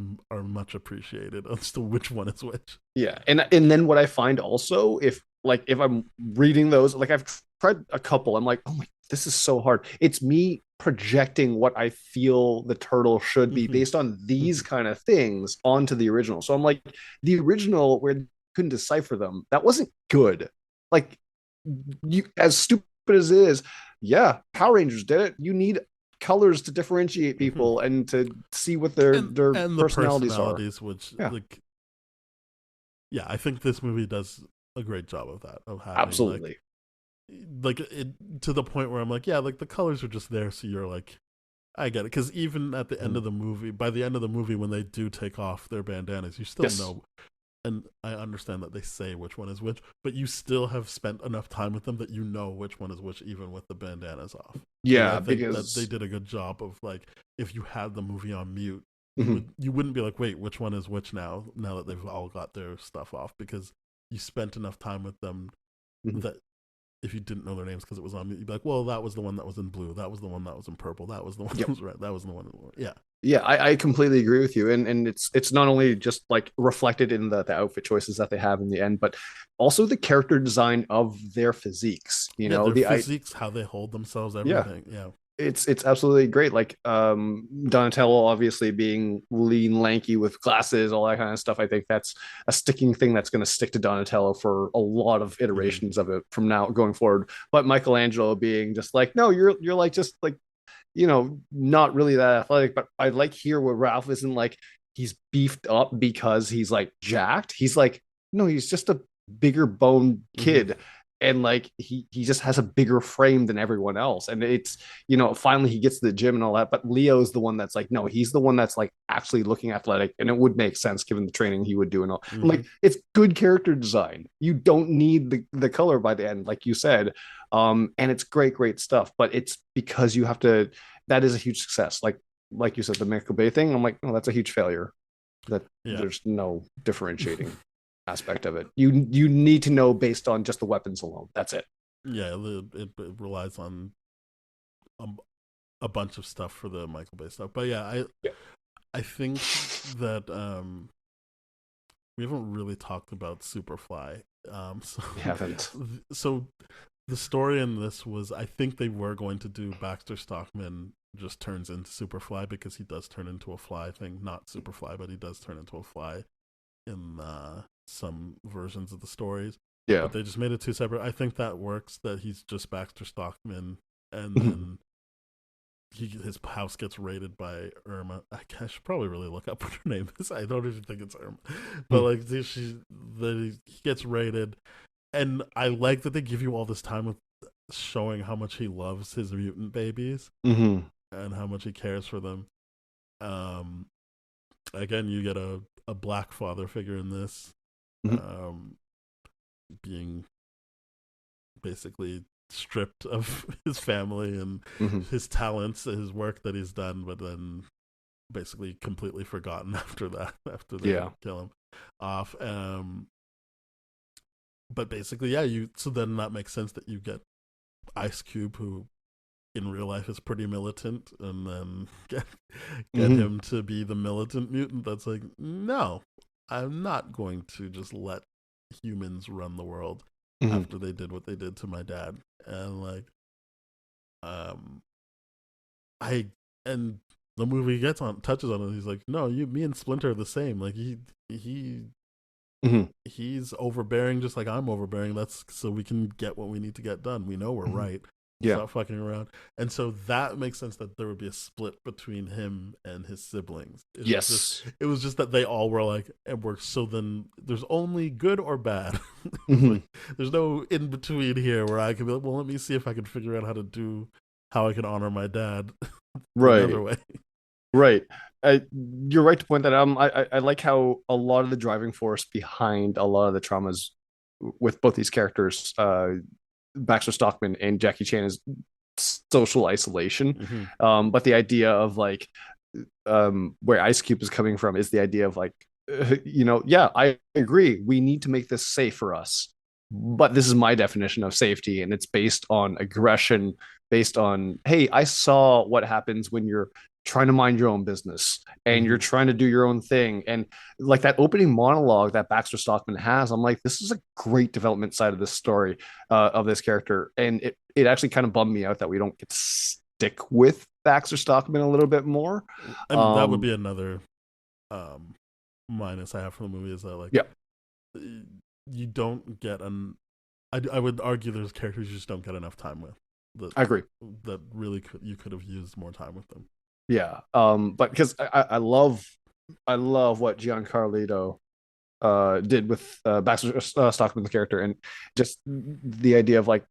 much appreciated as to which one is which. Yeah. And then what I find also, if I'm reading those, like I've tried a couple, I'm like, oh my, this is so hard. It's me projecting what I feel the turtle should be Hmm. based on these Hmm. kind of things onto the original. So I'm like, the original where you couldn't decipher them, that wasn't good. Like, you, as stupid as it is, yeah, Power Rangers did it. You need colors to differentiate Hmm. people and to see what their And the personalities are. personalities, which Yeah, like yeah, I think this movie does a great job of that of having absolutely. like it to the point where I'm like, yeah, like the colors are just there, so you're like, I get it. Because even at the end of the movie, by the end of the movie, when they do take off their bandanas, you still Yes. know. And I understand that they say which one is which, but you still have spent enough time with them that you know which one is which, even with the bandanas off. Like I Yeah, think that they because did a good job of like, if you had the movie on mute, mhm, you wouldn't be like, wait, which one is which now? Now that they've all got their stuff off, because you spent enough time with them mhm. that if you didn't know their names because it was on mute, you'd be like, well, that was the one that was in blue, that was the one that was in purple, that was the one that Yep. was red, that was the one. Yeah. Yeah, I completely agree with you. And it's not only just like reflected in the outfit choices that they have in the end, but also the character design of their physiques. You Yeah, know, their the I physiques, how they hold themselves, yeah, everything. Yeah. it's absolutely great. Like Donatello obviously being lean, lanky with glasses, all that kind of stuff. I think that's a sticking thing that's going to stick to Donatello for a lot of Mm-hmm. iterations of it from now going forward. But Michelangelo being just like, no, you're like just like, not really that athletic. But I like here where Ralph isn't like he's beefed up because he's like jacked. He's like, no, he's just a bigger boned Mm-hmm. kid. And like he just has a bigger frame than everyone else. And it's, finally he gets to the gym and all that. But Leo's the one that's like, no, he's the one that's like actually looking athletic. And it would make sense given the training he would do and all. I'm Mm-hmm. like, it's good character design. You don't need the color by the end, like you said. And it's great stuff. But it's because you have to, that is a huge success. Like you said, the Michael Bay thing. I'm like, oh, that's a huge failure. That Yeah. there's no differentiating aspect of it. You need to know based on just the weapons alone. That's it. Yeah, it relies on a, a bunch of stuff for the Michael Bay stuff. But yeah, Yeah. I think that we haven't really talked about Superfly. So We haven't. so the story in this was, I think they were going to do Baxter Stockman just turns into Superfly, because he does turn into a fly thing, not Superfly, but he does turn into a fly in some versions of the stories. Yeah. But they just made it two separate. I think that works. That he's just Baxter Stockman, and then his house gets raided by Irma. I should probably really look up what her name is. I don't even think it's Irma, but like he gets raided, and I like that they give you all this time with showing how much he loves his mutant babies Mm-hmm. and how much he cares for them. Um, Again, you get a black father figure in this, Mm-hmm. um, being basically stripped of his family and Mm-hmm. his talents, his work that he's done, but then basically completely forgotten after that, after they Yeah. kill him off. But basically, yeah, so then that makes sense that you get Ice Cube, who in real life is pretty militant, and then get Mm-hmm. him to be the militant mutant that's like, no, I'm not going to just let humans run the world Mm-hmm. after they did what they did to my dad. And like, um I and the movie touches on it. He's like, no, me and Splinter are the same. Like he Mm-hmm. he's overbearing just like I'm overbearing. That's so we can get what we need to get done. We know we're Mm-hmm. right. Yeah. Stop fucking around. And so that makes sense that there would be a split between him and his siblings. Yes. It was just that they all were like, and we're so then there's only good or bad. It's Mm-hmm. like there's no in between here where I can be like, well, let me see if I can figure out how I can honor my dad another Right. way. Right. You're right to point that out. I like how a lot of the driving force behind a lot of the traumas with both these characters, Baxter Stockman and Jackie Chan, is social isolation. Mm-hmm. But the idea of like, where Ice Cube is coming from is the idea of like, yeah, I agree. We need to make this safe for us. But this is my definition of safety, and it's based on aggression, based on, hey, I saw what happens when you're trying to mind your own business and you're Mm-hmm. trying to do your own thing. And like that opening monologue that Baxter Stockman has, I'm like, this is a great development side of this story, of this character. And it actually kind of bummed me out that we don't get to stick with Baxter Stockman a little bit more. I mean, that would Um, be another um minus I have for the movie is that like yeah, you don't get I would argue there's characters you just don't get enough time with that I agree. really you could have used more time with them. Yeah. But because I love what Giancarlo did with Baxter Stockman's character, and just the idea of like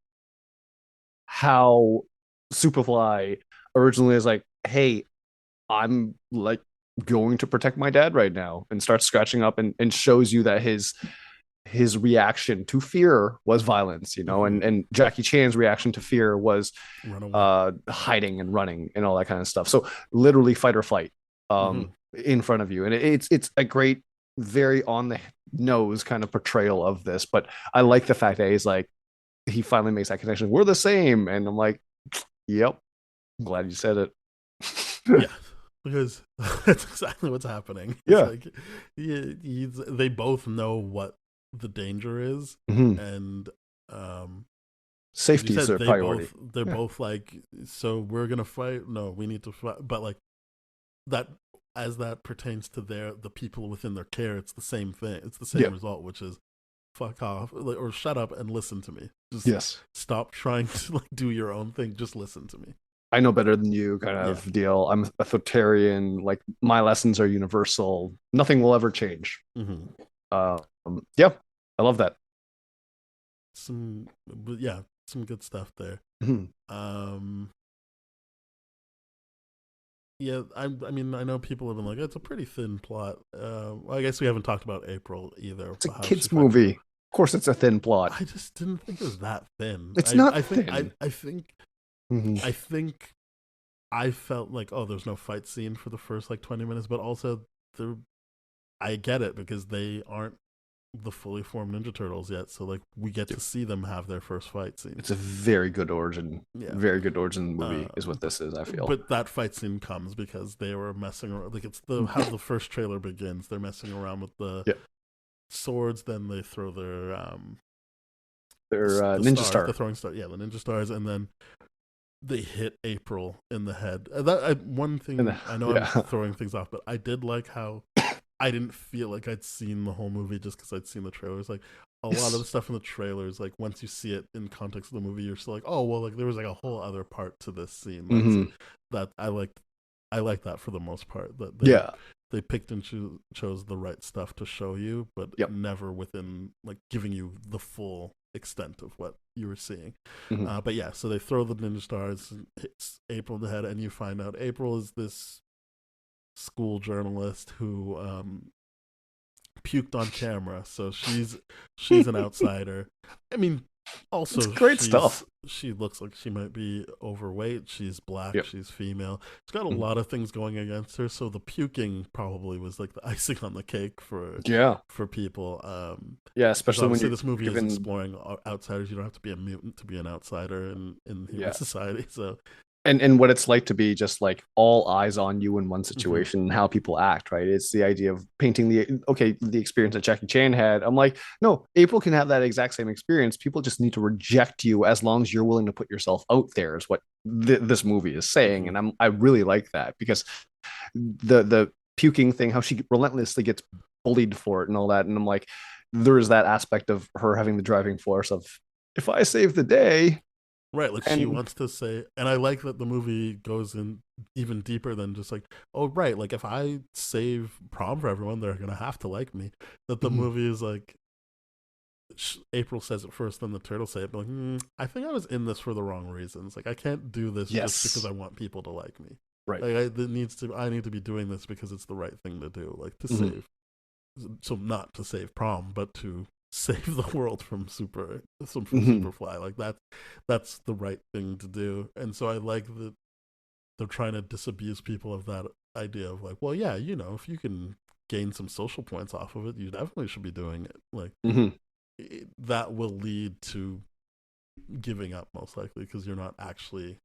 how Superfly originally is like, hey, I'm like going to protect my dad right now, and starts scratching up, and shows you that his reaction to fear was violence, Mm-hmm. and Jackie Chan's reaction to fear was Run away. hiding and running and all that kind of stuff. So literally fight or flight, Mm-hmm. in front of you. And it's a great, very on the nose kind of portrayal of this. But I like the fact that he's like, he finally makes that connection. We're the same. And I'm like, yep, I'm glad you said it. Yeah, because that's exactly what's happening. It's Yeah. like they both know what the danger is, Mm-hmm. and as you Safety is said, their priority. they're Yeah. both like, so we're gonna fight. No, we need to fight. But like that, as that pertains to the people within their care, it's the same thing. It's the Yeah. same result, which is fuck off, or shut up and listen to me. Just Yes. stop trying to like do your own thing. Just listen to me. I know better than you kind Yeah. of deal. I'm authoritarian. Like my lessons are universal. Nothing will ever change. Mm-hmm. Yeah, I love that. Yeah, some good stuff there. Mhm. Yeah, I mean, I know people have been like, it's a pretty thin plot. Well, I guess we haven't talked about April either. It's a How kids she movie. Of course, it's a thin plot. I just didn't think it was that thin. It's not I think thin. Mhm. I think I felt like, oh, there's no fight scene for the first like 20 minutes, but also there, I get it because they aren't the fully formed Ninja Turtles yet, so like we get to see them have their first fight scene. It's a very good origin. Yeah. Very good origin movie is what this is, I feel. But that fight scene comes because they were messing around. Like it's how the first trailer begins. They're messing around with the swords. Then they throw their Ninja stars, Star. the throwing star. Yeah, the Ninja Stars, and then they hit April in the head. One thing I know I'm throwing things off, but I did like how I didn't feel like I'd seen the whole movie just because I'd seen the trailers. Like a lot of the stuff in the trailers, like once you see it in context of the movie, you're still like, oh well, like there was like a whole other part to this scene. Mm-hmm. That I like that for the most part. That they picked and chose the right stuff to show you, but never within like giving you the full extent of what you were seeing. Mhm. But yeah, so they throw the ninja stars, and hits April in the head, and you find out April is this school journalist who puked on camera, so she's an outsider. I mean, It's also great stuff. she looks like she might be overweight. She's black. Yep. She's female. She's got a Mhm. lot of things going against her. So the puking probably was like the icing on the cake Yeah. for people. Yeah, Because especially when obviously you're this movie is given exploring outsiders. You don't have to be a mutant to be an outsider in human yeah. society. So And what it's like to be just like all eyes on you in one mhm. situation and how people act, right? It's the idea of painting the experience that Jackie Chan had. I'm like, no, April can have that exact same experience. People just need to reject you as long as you're willing to put yourself out there, is what this movie is saying. Mhm. And I really like that because the puking thing, how she relentlessly gets bullied for it and all that. And I'm like, there is that aspect of her having the driving force of if I save the day, Right, like she and wants to say, and I like that the movie goes in even deeper than just like, oh, right, like if I save prom for everyone, they're gonna have to like me. That the movie is like, April says it first, then the turtles say it, but like, I think I was in this for the wrong reasons. Like, I can't do this just because yes, I want people to like me. right. Like, I need to be doing this because it's the right thing to do. Like to Mhm. save, so not to save prom, but to save the world from from Mhm. Superfly. Like that's the right thing to do. And so I like that they're trying to disabuse people of that idea of like, well, yeah, if you can gain some social points off of it, you definitely should be doing it. Like Mhm. that will lead to giving up most likely because you're not actually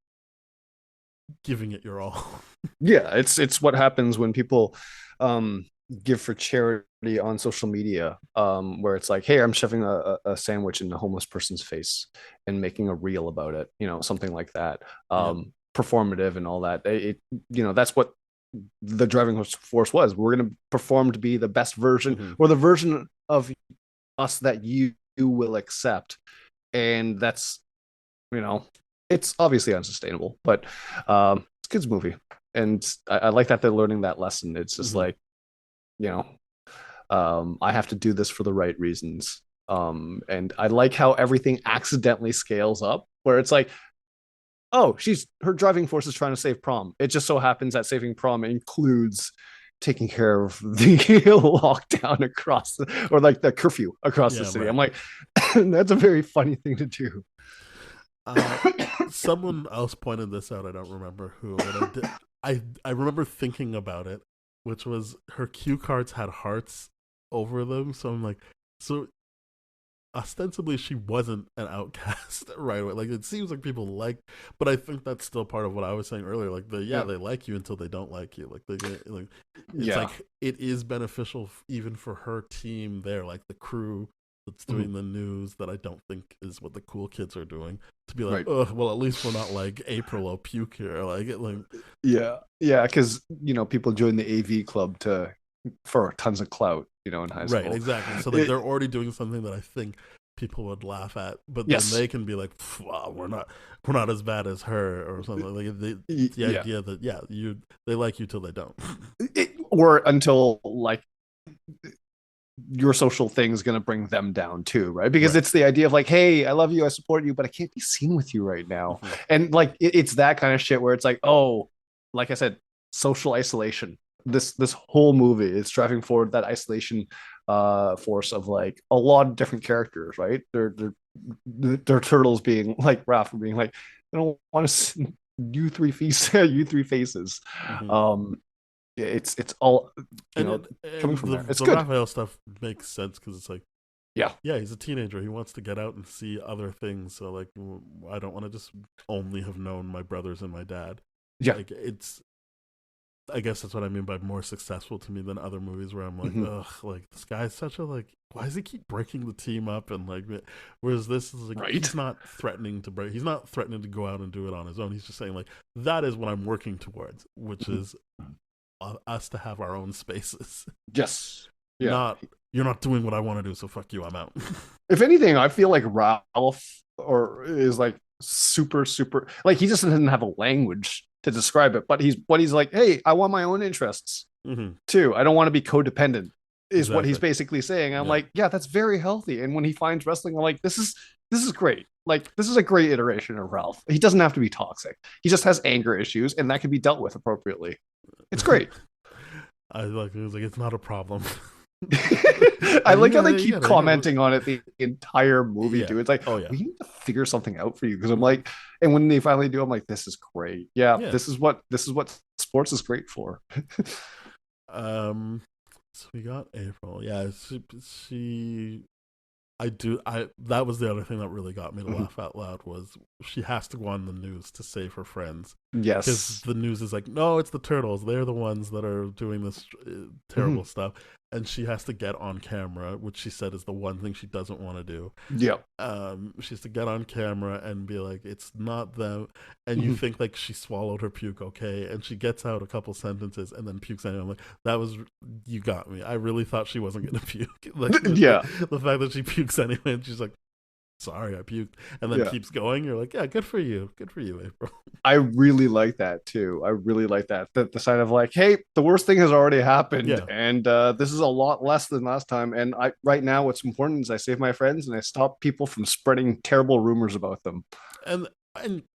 giving it your all. Yeah, it's what happens when people um give for charity on social media, where it's like, hey, I'm shoving a sandwich in a homeless person's face and making a reel about it, something like that. Yep. Performative and all that. That's what the driving force was. We're going to perform to be the best version Mm-hmm. or the version of us that you will accept. And that's, you know, it's obviously unsustainable, but it's a kids movie. And I like that they're learning that lesson. It's just Mm-hmm. like, you know, I have to do this for the right reasons. And I like how everything accidentally scales up, where it's like, oh, her driving force is trying to save prom. It just so happens that saving prom includes taking care of the lockdown or like the curfew across the Yeah, city. right. I'm like, that's a very funny thing to do. Uh, Someone else pointed this out. I don't remember who, but I remember thinking about it, which was her cue cards had hearts over them. So I'm like, so ostensibly she wasn't an outcast right away. Like it seems like people but I think that's still part of what I was saying earlier. Like Yeah. they like you until they don't like you. Like it's Yeah. like it is beneficial even for her team there, like the crew that's Mhm. doing the news that I don't think is what the cool kids are doing. To be like, Right. ugh, well at least we're not like April or puke here. Like it like Yeah. Yeah. Because, people join the AV club for tons of clout, in high right, school. exactly. So like It, they're already doing something that I think people would laugh at, but then yes. they can be like, wow, we're not as bad as her or something. Like it's the Yeah. idea that they like you till they don't. Or until like your social thing is going to bring them down too, right? Because Right. it's the idea of like, hey, I love you, I support you, but I can't be seen with you right now. Mm-hmm. And like it's that kind of shit where it's like, oh, like I said, social isolation. This whole movie is driving forward that isolation force of like a lot of different characters, right? They're turtles being like Raph being like, I don't want to see you three faces, you three faces. Mm-hmm. Um, it's all coming And from there. It's the good. Raphael stuff makes sense because it's like, Yeah. yeah, he's a teenager. He wants to get out and see other things. So like, I don't want to just only have known my brothers and my dad. Yeah. Like I guess that's what I mean by more successful to me than other movies where I'm like, Mhm. ugh, like this guy's such a like, why does he keep breaking the team up and like, whereas this is like, Right. he's not threatening to go out and do it on his own. He's just saying like, that is what I'm working towards, which Mhm. is us to have our own spaces. Yes. Yeah. Not you're not doing what I want to do, so fuck you, I'm out. If anything, I feel like Ralph or is like super, super like he just doesn't have a language to describe it, but he's like, hey, I want my own interests Mm-hmm. too. I don't want to be codependent. is what he's exactly. basically saying. I'm Yeah. like, yeah, that's very healthy. And when he finds wrestling, I'm like, this is great. Like, this is a great iteration of Ralph. He doesn't have to be toxic. He just has anger issues, and that can be dealt with appropriately. It's great. I like it was like it's not a problem. I Like, like how they you keep gotta, you gotta, commenting on it the entire movie yeah. too. It's like, Oh yeah. we need to figure something out for you, because I'm like, and when they finally do, I'm like, this is great. Yeah, Yeah. this is what sports is great for. Um. So we got April. Yeah. She I that was the other thing that really got me to laugh out loud was she has to go on the news to save her friends because Yes. the news is like, no, it's the turtles, they're the ones that are doing this Mhm. terrible stuff, and she has to get on camera, which she said is the one thing she doesn't want to do. Yeah. She has to get on camera and be like, it's not them, and you Mhm. think like she swallowed her puke, okay, and she gets out a couple sentences and then pukes anyway. I'm like, that was, you got me. I really thought she wasn't gonna puke. Like Yeah. the fact that she pukes anyway, and she's like, sorry, I puked, and then Yeah. keeps going. You're like, yeah, good for you, April. I really like that too. I really like that. The sign of like, hey, the worst thing has already happened, Yeah, and this is a lot less than last time. And I right now, what's important is I save my friends and I stop people from spreading terrible rumors about them. and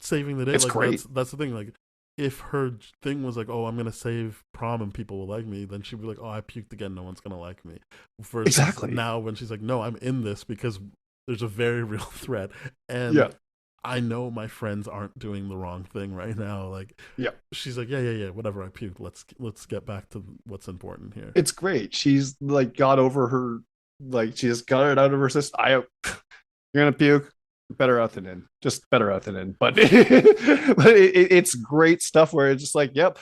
saving the day, It's like great. that's the thing. Like, if her thing was like, oh, I'm gonna save prom and people will like me, then she'd be like, oh, I puked again, no one's gonna like me. Versus Exactly. now when she's like, no, I'm in this because there's a very real threat, Yeah. and I know my friends aren't doing the wrong thing right now. Like, Yeah. she's like, yeah, whatever, I puked. Let's get back to what's important here. It's great. She's like got over her, like she just got it out of her system. You're gonna puke. Better out than in. Just better out than in. But it's great stuff where it's just like, yep,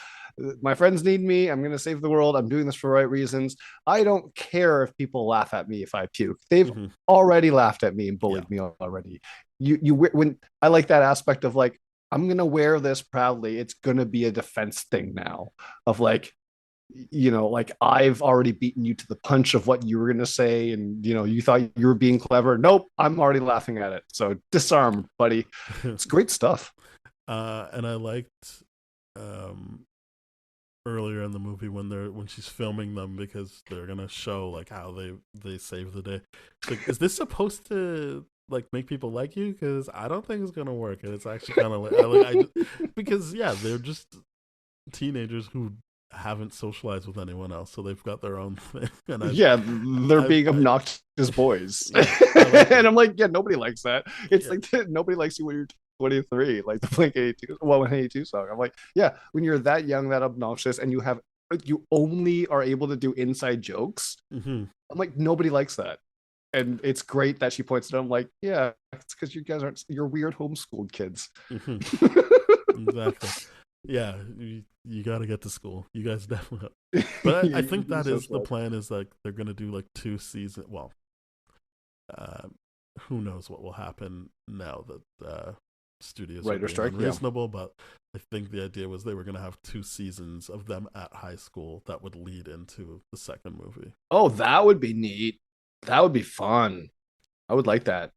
my friends need me. I'm gonna save the world. I'm doing this for the right reasons. I don't care if people laugh at me if I puke. They've Hmm. already laughed at me and Yeah. bullied me already. When I like that aspect of like, I'm gonna wear this proudly. It's gonna be a defense thing now of like, like I've already beaten you to the punch of what you were going to say. And, you thought you were being clever. Nope. I'm already laughing at it. So disarm, buddy. It's great stuff. And I liked um earlier in the movie when she's filming them because they're gonna show like how they save the day. It's like, is this supposed to like make people like you? Because I don't think it's gonna work, and it's actually kind of because yeah, they're just teenagers who haven't socialized with anyone else, so they've got their own thing. And Yeah. They're being obnoxious boys. yeah, I like And it. I'm like, yeah, nobody likes that. It's Yeah, like, nobody likes you when you're 23, like the Blink 82, well, when 82 song. I'm like, yeah, when you're that young, that obnoxious, and you only are able to do inside jokes. hmm I'm like, nobody likes that. And it's great that she points it out. I'm like, yeah, it's because you guys you're weird homeschooled kids. hmm exactly. Yeah, you got to get to school. You guys definitely. But I think that is the plan. Is like they're gonna do like 2 seasons. Well, uh, who knows what will happen now that studios are Writer being strike, yeah. unreasonable. But I think the idea was they were gonna have 2 seasons of them at high school that would lead into the second movie. Oh, that would be neat. That would be fun. I would like that.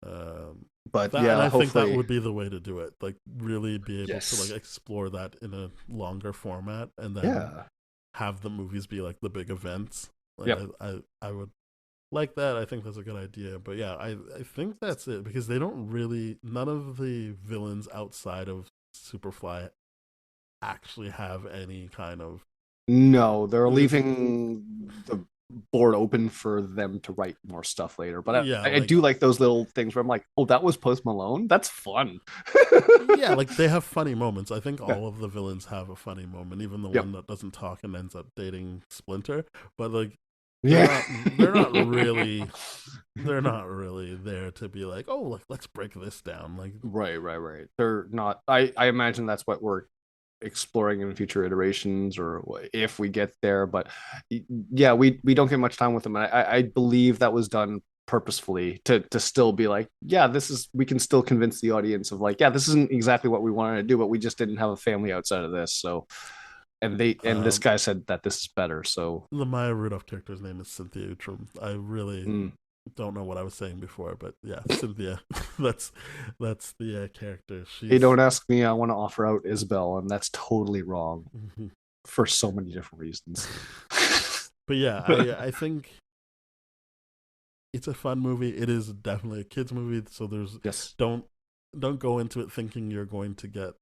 Um, But that and yeah, I think that hopefully, would be the way to do it. Like really be able to like yes. explore that in a longer format, and then Yeah. have the movies be like the big events. Like Yep. I would like that. I think that's a good idea. But yeah, I think that's it because they don't really none of the villains outside of Superfly actually have any kind of No, they're leaving the board open for them to write more stuff later. But yeah, I like do like those little things where I'm like, oh, that was Post Malone. That's fun. yeah, like they have funny moments. I think Yeah. all of the villains have a funny moment, even the Yep. one that doesn't talk and ends up dating Splinter. But like they're Yeah. not they're not really they're not really there to be like, oh, like let's break this down. Like Right. They're not. I imagine that's what we're exploring in future iterations, or if we get there. But yeah, we don't get much time with them, and I believe that was done purposefully to still be like, yeah, we can still convince the audience of like, yeah, this isn't exactly what we wanted to do, but we just didn't have a family outside of this. So, and this um guy said that this is better. So, the Maya Rudolph character's name is Cynthia Utrum. I really mm. don't know what I was saying before, but yeah, Cynthia. that's that's the character. Hey, She's don't ask me. I want to offer out Isabel, and that's totally wrong for so many different reasons. But yeah, I think it's a fun movie. It is definitely a kids movie, so there's Yes. don't don't go into it thinking you're going to get.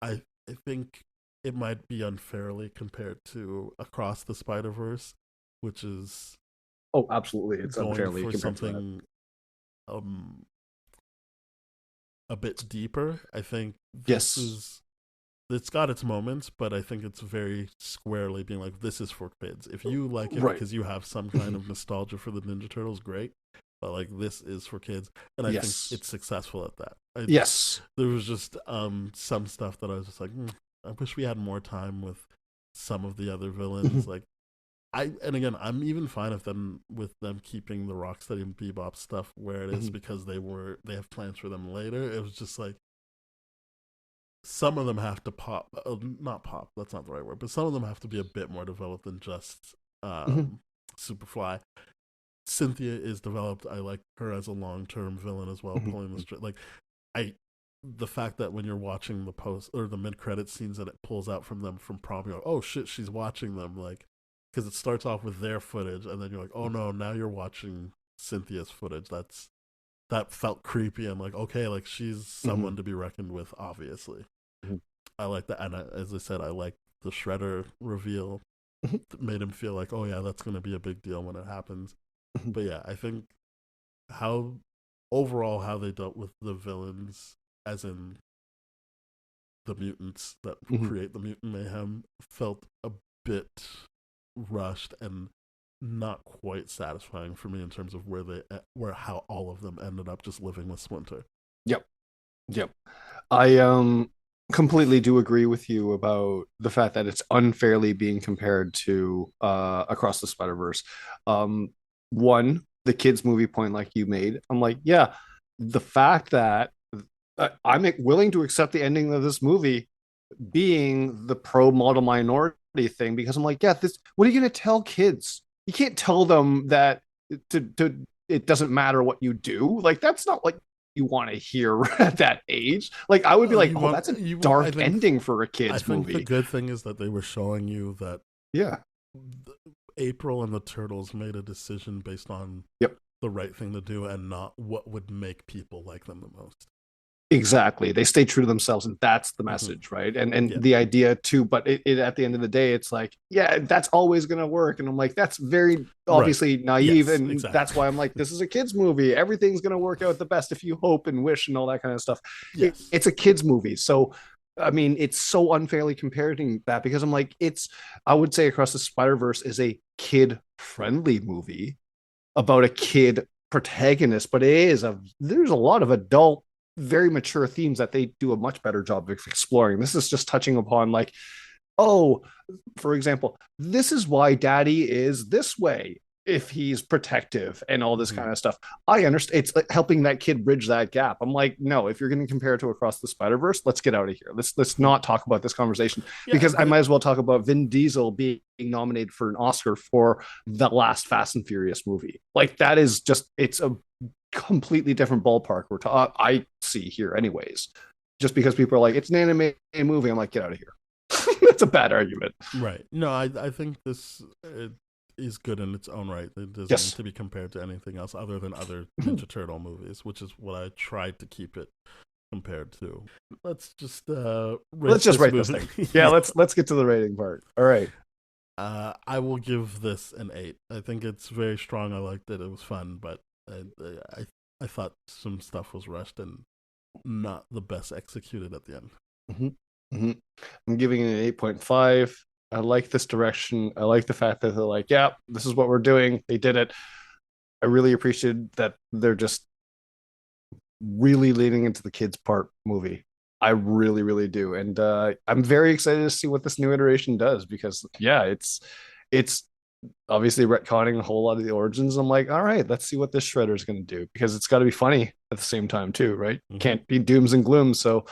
I think it might be unfairly compared to Across the Spider Verse, which is Oh, absolutely. It's going unfairly for compared to that. something um a bit deeper. I think this Yes. is it's got its moments, but I think it's very squarely being like, this is for kids. If you like it Right. because you have some kind of nostalgia for the Ninja Turtles, great. But like, this is for kids, and I think Yes. it's successful at that. Yes. There was just some stuff that I was just like, I wish we had more time with some of the other villains. Like, and again, I'm even fine with them keeping the Rocksteady and Bebop stuff where it is because they have plans for them later. It was just like some of them have to pop, not pop. That's not the right word, but some of them have to be a bit more developed than just Superfly. Cynthia is developed. I like her as a long-term villain as well, pulling the string. Like, I, the fact that when you're watching the post or the mid-credit scenes that it pulls out from them from prom, you're like, oh shit, she's watching them. Like, because it starts off with their footage, and then you're like, oh no, now you're watching Cynthia's footage. That felt creepy. I'm like, okay, like she's someone to be reckoned with, obviously. I like that, and as I said, I like the Shredder reveal. That made him feel like, oh yeah, that's going to be a big deal when it happens. But yeah, I think how overall how they dealt with the villains, as in the mutants that create the Mutant Mayhem, felt a bit rushed and not quite satisfying for me in terms of where how all of them ended up just living with Splinter. Yep. Yep. I completely do agree with you about the fact that it's unfairly being compared to Across the Spider-Verse. One, the kids movie point like you made, I'm like, yeah, the fact that I'm willing to accept the ending of this movie being the pro model minority thing, because I'm like, yeah, this, what are you going to tell kids? You can't tell them that to it doesn't matter what you do. Like, that's not what you want to hear at that age. Like, I would be like, oh, that's a I dark think ending for a I kids think the movie. good thing is that they were showing you that Yeah. April and the Turtles made a decision based on Yep. the right thing to do and not what would make people like them the most. Exactly. They stay true to themselves, and that's the message, right? And Yeah. the idea too, but it at the end of the day, it's like, yeah, that's always gonna work. And I'm like, that's very Right. obviously naive. Yes, And that's exactly. why I'm like, this is a kids movie. Everything's gonna work out the best if you hope and wish and all that kind of stuff. Yes. It's a kids movie. So I mean, it's so unfairly comparing that, because I'm like, I would say Across the Spider-Verse is a kid-friendly movie about a kid protagonist, but there's a lot of adult, very mature themes that they do a much better job of exploring. This is just touching upon, like, oh, for example, this is why daddy is this way if he's protective and all this kind of stuff. I understand it's like helping that kid bridge that gap. I'm like, no, if you're going to compare it to Across the Spider-Verse, let's get out of here. Let's not talk about this conversation, Yeah, because I might as well talk about Vin Diesel being nominated for an Oscar for the last Fast and Furious movie. Like, that is just, it's a completely different ballpark I see here anyways. Just because people are like, it's an anime movie, I'm like, get out of here. That's a bad argument. right. No, I think this is good in its own right. It doesn't need Yes. to be compared to anything else other than other Ninja Turtle movies, which is what I tried to keep it compared to. Let's just Let's rate just this rate this movie. thing. Yeah, let's get to the rating part. All right. I will give this an 8. I think it's very strong. I liked it. It was fun, but I thought some stuff was rushed and not the best executed at the end. I'm giving it an 8.5. I like this direction. I like the fact that they're like, yeah, this is what we're doing. They did it. I really appreciate that they're just really leaning into the kids part movie. I really, really do. And I'm very excited to see what this new iteration does, because yeah, it's obviously retconning a whole lot of the origins. I'm like, all right, let's see what this Shredder is going to do, because it's got to be funny at the same time too, right? Can't be dooms and glooms. So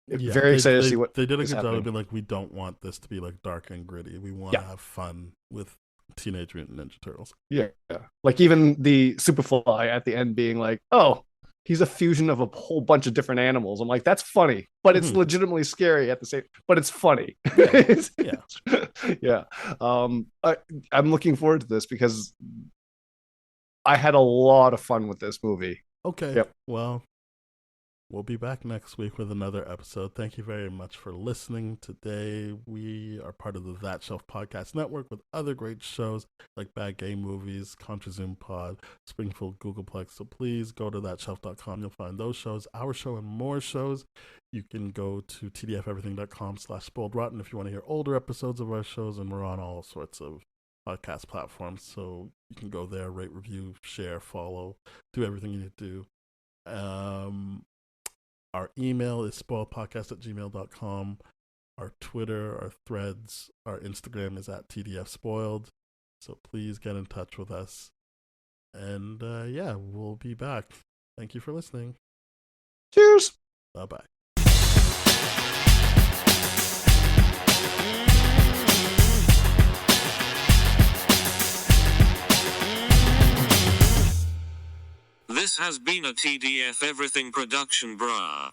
Yeah, very excited to see what they did a is good job of happening. being like, we don't want this to be like dark and gritty. We want to Yeah, have fun with Teenage Mutant Ninja Turtles. yeah, yeah. Like even the Superfly at the end being like, oh, he's a fusion of a whole bunch of different animals. I'm like, that's funny, but it's Mhm. legitimately scary at the same. But it's funny. Yeah. Yeah. I'm looking forward to this because I had a lot of fun with this movie. Okay. Yep. Well, we'll be back next week with another episode. Thank you very much for listening today. We are part of the That Shelf Podcast Network with other great shows like Bad Game Movies, Contra Zoom Pod, Springfield Googleplex. So please go to thatshelf.com. You'll find those shows, our show, and more shows. You can go to tdfeverything.com/spoiledrotten if you want to hear older episodes of our shows, and we're on all sorts of podcast platforms. So you can go there, rate, review, share, follow, do everything you need to do. Our email is spoiledpodcast@gmail.com. Our Twitter, our threads, our Instagram is at TDFSpoiled. So please get in touch with us. And yeah, we'll be back. Thank you for listening. Cheers. Bye-bye. This has been a TDF Everything production, brah.